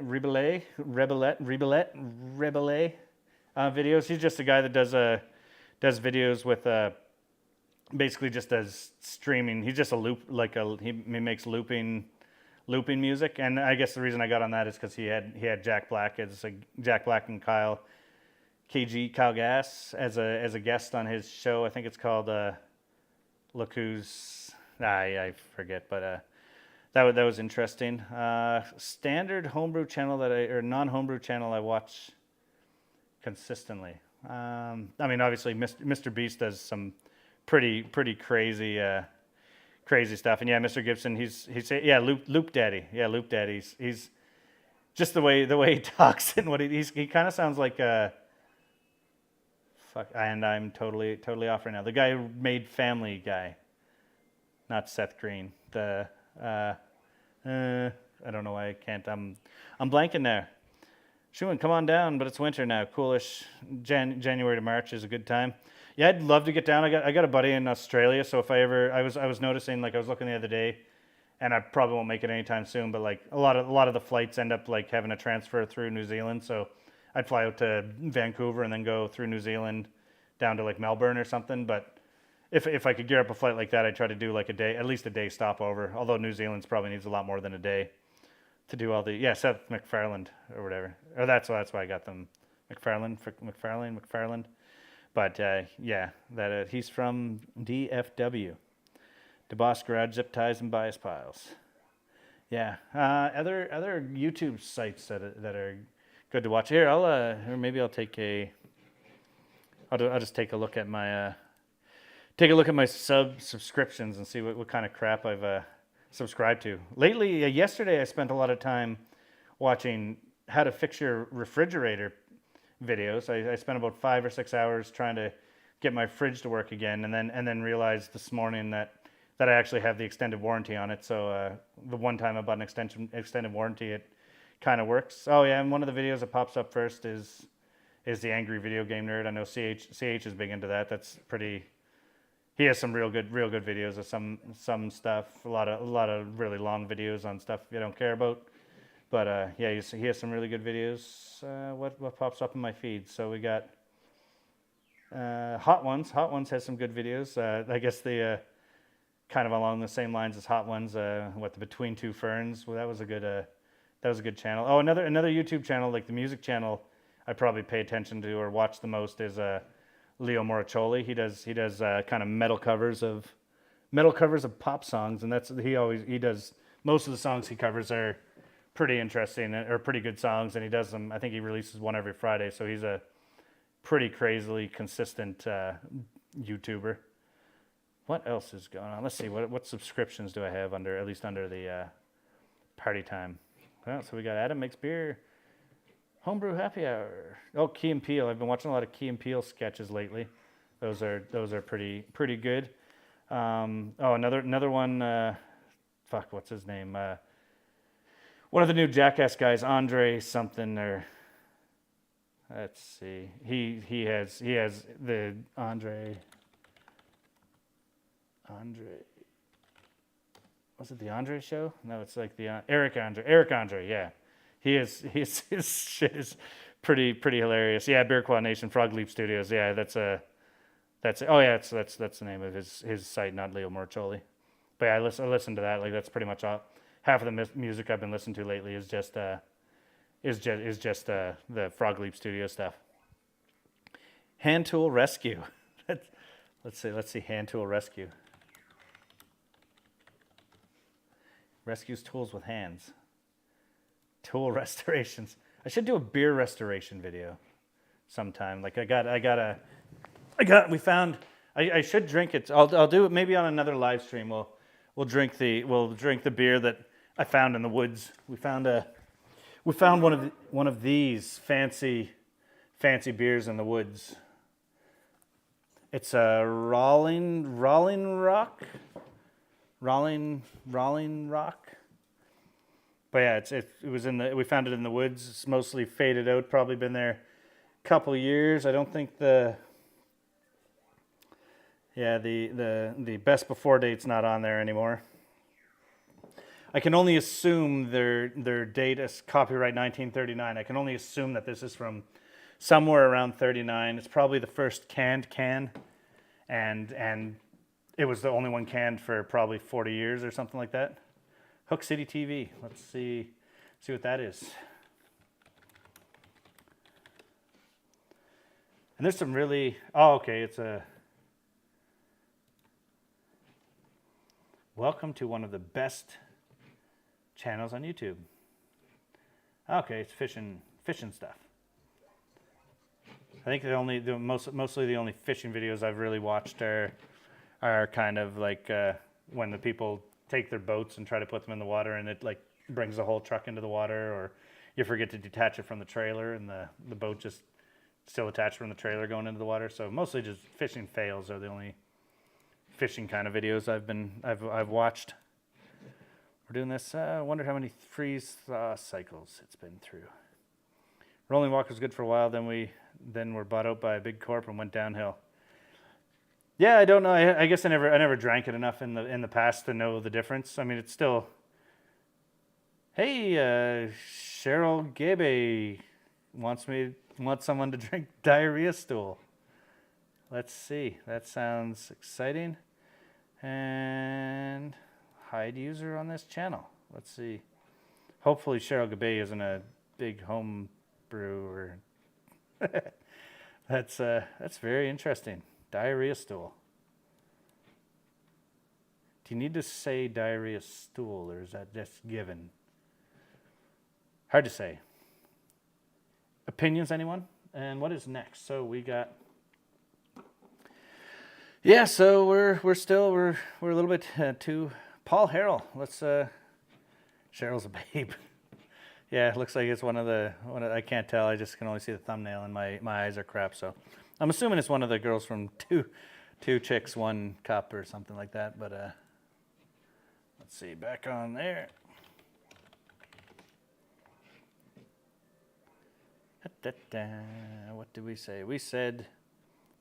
videos. He's just a guy that does videos with basically just does streaming. He's just a loop, he makes looping music. And I guess the reason I got on that is because he had Jack Black and Kyle Gass as a guest on his show. I think it's called Look Who's I forget, but that was interesting. Standard homebrew channel or non-homebrew channel I watch consistently. I mean, obviously, Mr. Beast does some pretty crazy stuff. And yeah, Mr. Gibson, he's Loop Daddy. Yeah, Loop Daddy. He's just the way he talks and what he kind of sounds like and I'm totally off right now. The guy who made Family Guy, not Seth Green. I don't know why I can't. I'm blanking now. Shuan, come on down, but it's winter now. Coolish. January to March is a good time. Yeah, I'd love to get down. I got a buddy in Australia, so if I was noticing, like I was looking the other day, and I probably won't make it anytime soon, but like a lot of the flights end up like having a transfer through New Zealand, so I'd fly out to Vancouver and then go through New Zealand down to like Melbourne or something. But if I could gear up a flight like that, I'd try to do like at least a day stopover. Although New Zealand's probably needs a lot more than a day to do all the Seth MacFarlane or whatever. Or that's why I got them McFarlane. But he's from DFW, DeBoss Garage, Zip Ties, and Bias Piles. Yeah, other YouTube sites that are good to watch. Here, or maybe I'll just take a look at my subscriptions and see what kind of crap I've subscribed to. Lately, yesterday I spent a lot of time watching how to fix your refrigerator videos. I spent about 5 or 6 hours trying to get my fridge to work again, and then realized this morning that I actually have the extended warranty on it. So the one time I bought an extended warranty, it kind of works. Oh yeah, and one of the videos that pops up first is the Angry Video Game Nerd. I know CH is big into that. That's pretty. He has some real good videos of some stuff. A lot of really long videos on stuff you don't care about. But he has some really good videos. What pops up in my feed? So we got Hot Ones. Hot Ones has some good videos. I guess the kind of along the same lines as Hot Ones. The Between Two Ferns. Well, that was a good channel. Oh, another YouTube channel, like the music channel, I probably pay attention to or watch the most is Leo Moraccioli. He does kind of metal covers of pop songs, and he does most of the songs he covers are pretty interesting or pretty good songs, and he does them. I think he releases one every Friday, so he's a pretty crazily consistent YouTuber. What else is going on? Let's see, what subscriptions do I have under the party time? Well, so we got Adam Makes Beer, Homebrew Happy Hour. Oh, Key and Peele. I've been watching a lot of Key and Peele sketches lately. Those are pretty good. Another one. What's his name? One of the new Jackass guys, Andre something. Or let's see. He has the Andre. Was it the Andre Show? No, it's like the Eric Andre. Yeah. His shit is pretty hilarious. Yeah, Beer Quad Nation, Frog Leap Studios. Yeah, that's the name of his site, not Leo Moraccioli. But yeah, I listen to that. Like that's pretty much all. Half of the music I've been listening to lately is just the Frog Leap Studio stuff. Hand Tool Rescue. Let's see. Hand Tool Rescue. Rescues tools with hands. Tool restorations. I should do a beer restoration video sometime. Like we found. I should drink it. I'll do it maybe on another live stream. We'll drink the beer that I found in the woods. We found one of these fancy beers in the woods. It's a Rolling Rock. But yeah, we found it in the woods. It's mostly faded out. Probably been there a couple years. I don't think the best before date's not on there anymore. I can only assume their date is copyright 1939. I can only assume that this is from somewhere around 39. It's probably the first canned can, and it was the only one canned for probably 40 years or something like that. Hook City TV. Let's see what that is. And there's some really, oh, okay, it's a, welcome to one of the best channels on YouTube. Okay, it's fishing stuff. I think mostly the only fishing videos I've really watched are kind of like when the people take their boats and try to put them in the water and it like brings the whole truck into the water, or you forget to detach it from the trailer and the boat just still attached from the trailer going into the water. So mostly just fishing fails are the only fishing kind of videos I've watched. We're doing this. I wonder how many freeze thaw cycles it's been through. Rolling Walk was good for a while. Then were bought out by a big corp and went downhill. Yeah, I don't know. I guess I never drank it enough in the past to know the difference. I mean, it's still. Hey, Cheryl Gabe wants someone to drink diarrhea stool. Let's see. That sounds exciting. And hide user on this channel. Let's see. Hopefully Cheryl Gabe isn't a big home brewer. That's very interesting. Diarrhea stool. Do you need to say diarrhea stool, or is that just given? Hard to say. Opinions, anyone? And what is next? So we got. Yeah, so we're a little bit too Paul Harrell. Let's Cheryl's a babe. Yeah, it looks like it's one of I can't tell. I just can only see the thumbnail and my eyes are crap. So I'm assuming it's one of the girls from Two Chicks, One Cup or something like that. But let's see, back on there. What did we say? We said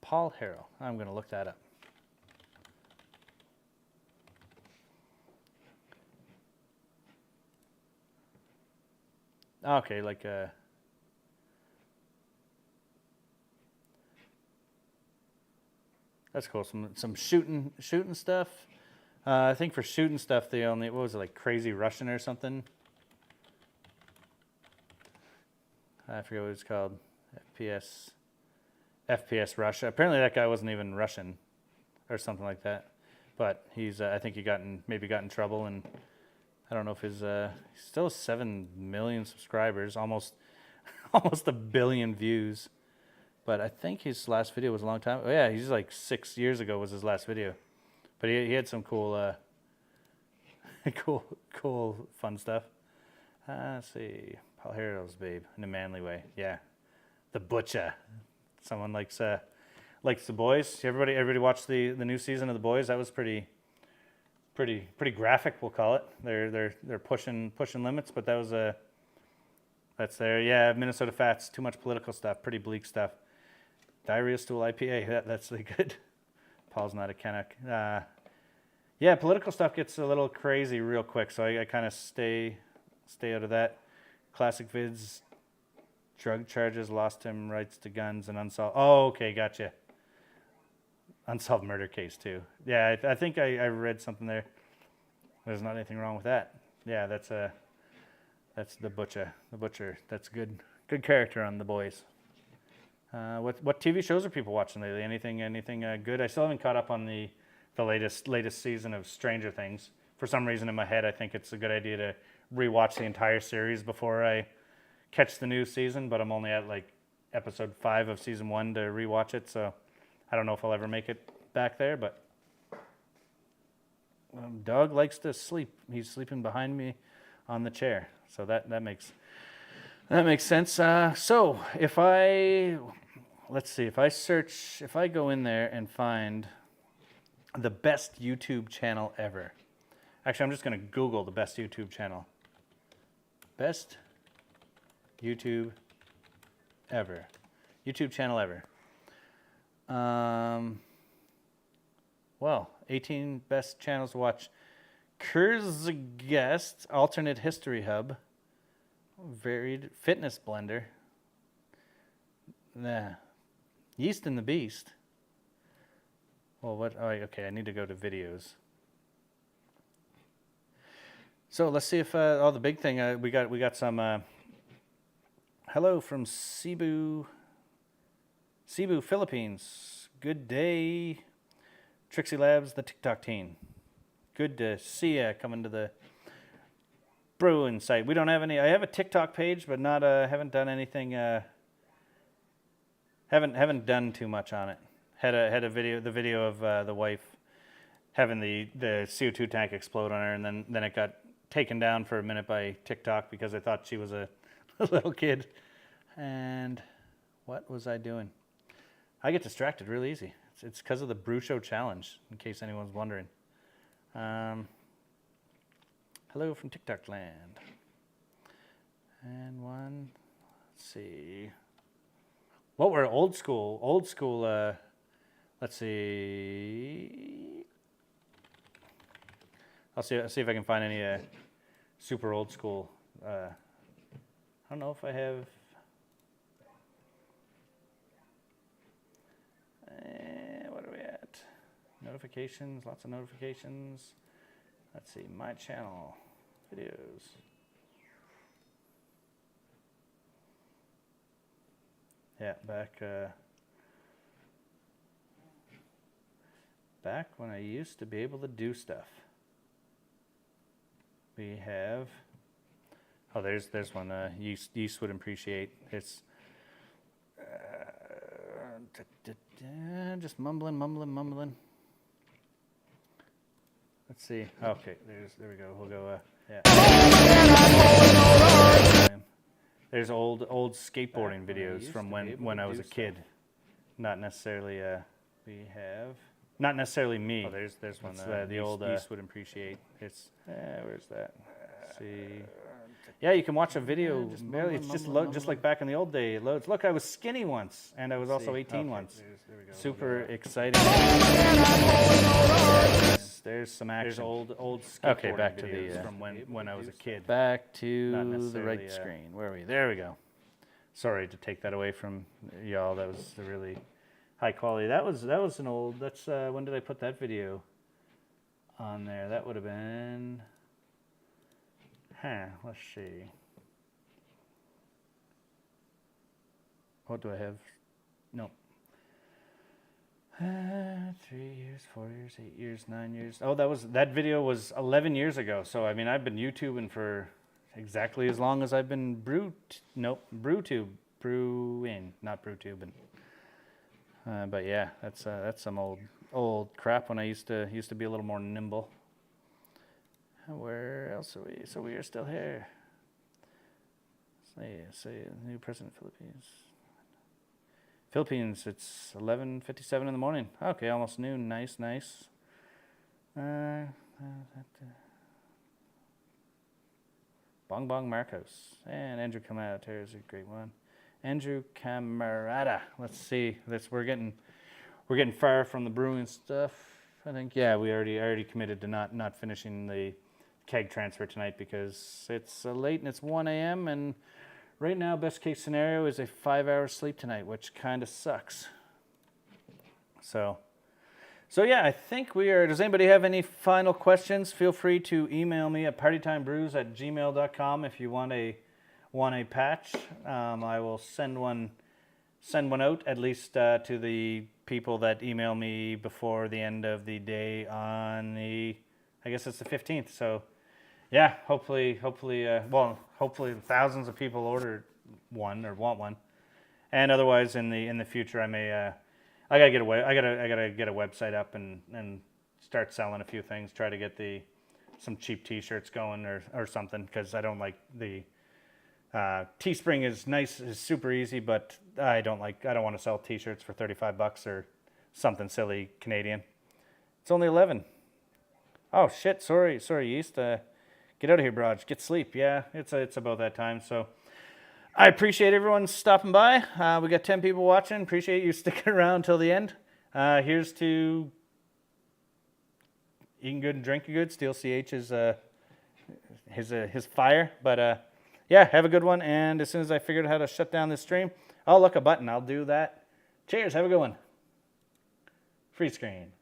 Paul Harrell. I'm going to look that up. Okay, like that's cool. Some shooting stuff. I think for shooting stuff, they only, what was it, like Crazy Russian or something? I forget what it's called. FPS Russia. Apparently that guy wasn't even Russian or something like that. But he's, I think he got in trouble, and I don't know if he's still 7 million subscribers, almost a billion views. But I think his last video was a long time. Oh yeah, he's like 6 years ago was his last video. But he had some cool, cool fun stuff. Let's see, Paul Harrell's babe in a manly way. Yeah, the butcher. Someone likes The Boys. Everybody watched the new season of The Boys. That was pretty graphic, we'll call it. They're pushing limits, but that's there. Yeah, Minnesota Fats. Too much political stuff. Pretty bleak stuff. Diarrhea Stool IPA. That's really good. Paul's not a Canuck. Yeah, political stuff gets a little crazy real quick, so I kind of stay out of that. Classic vids. Drug charges, lost him rights to guns, and unsolved. Oh, okay, gotcha. Unsolved murder case too. Yeah, I think I read something there. There's not anything wrong with that. Yeah, that's the butcher. The butcher. That's good character on The Boys. What TV shows are people watching lately? Anything good? I still haven't caught up on the latest season of Stranger Things. For some reason in my head, I think it's a good idea to rewatch the entire series before I catch the new season. But I'm only at like episode 5 of season 1 to rewatch it, so I don't know if I'll ever make it back there. But dog likes to sleep. He's sleeping behind me on the chair, so that makes sense. So if I go in there and find the best YouTube channel ever. Actually, I'm just going to Google the best YouTube channel. Best YouTube ever. YouTube channel ever. Well, 18 best channels to watch. Kurzgest alternate history hub. Varied fitness blender. Nah. Yeast and the Beast. Well, what? Oh, okay. I need to go to videos. So let's see if the big thing we got some. Hello from Cebu, Philippines. Good day, Trixie Labs, the TikTok team. Good to see ya coming to the Brewing site. We don't have any. I have a TikTok page, but not. Haven't done anything. Haven't done too much on it. Had a video. The video of the wife having the CO2 tank explode on her, and then it got taken down for a minute by TikTok because I thought she was a little kid. And what was I doing? I get distracted really easy. It's because of the Brew Show challenge, in case anyone's wondering. Hello from TikTok land. And one, let's see. What were old school, let's see. I'll see if I can find any super old school. I don't know if I have. What are we at? Notifications, lots of notifications. Let's see, my channel, videos. Yeah, back when I used to be able to do stuff. We have, oh, there's one, yeast would appreciate. It's, just mumbling. Let's see. Okay, there we go. We'll go. Yeah. There's old skateboarding videos from when I was a kid. Not necessarily. We have. Not necessarily me. Oh, there's one. The old yeast would appreciate. It's. Where's that? Let's see. Yeah, you can watch a video. It's just like back in the old day. It loads. Look, I was skinny once, and I was also 18 once. There we go. Super exciting. There's some action. There's old skateboarding okay, back to the from when I was a kid. Back to the right screen. Where are we? There we go. Sorry to take that away from y'all. That was the really high quality. That was an old. That's when did I put that video on there? That would have been. Let's see. What do I have? No. 3 years, 4 years, 8 years, 9 years. Oh, that video was 11 years ago. So I mean, I've been YouTubing for exactly as long as I've been brewing, not BrewTubing. But yeah, that's some old crap when I used to be a little more nimble. Where else are we? So we are still here. Say new president of Philippines. It's 11:57 in the morning. Okay, almost noon. Nice. Bong Bong Marcos and Andrew Camarada is a great one. Andrew Camarada. Let's see. We're getting far from the brewing stuff. I think we already committed to not finishing the keg transfer tonight because it's late and it's 1 a.m. and right now best case scenario is a 5-hour sleep tonight, which kind of sucks. So yeah, I think we are. Does anybody have any final questions? Feel free to email me at partytimebrews@gmail.com if you want a patch. I will send one out at least to the people that email me before the end of the day on I guess it's the 15th. So yeah, hopefully thousands of people order one or want one, and otherwise in the future I may I gotta get a website up and start selling a few things. Try to get some cheap T-shirts going or something because I don't like the Teespring is nice, is super easy, but I don't want to sell T-shirts for $35 or something silly Canadian. It's only 11. Oh shit! Sorry, Yeast. Get out of here, Braj. Get sleep. Yeah, it's about that time. So I appreciate everyone stopping by. We got 10 people watching. Appreciate you sticking around till the end. Here's to eating good and drinking good. Steel CH is his fire. But yeah, have a good one. And as soon as I figured out how to shut down this stream, oh, look, a button. I'll do that. Cheers. Have a good one. Free screen.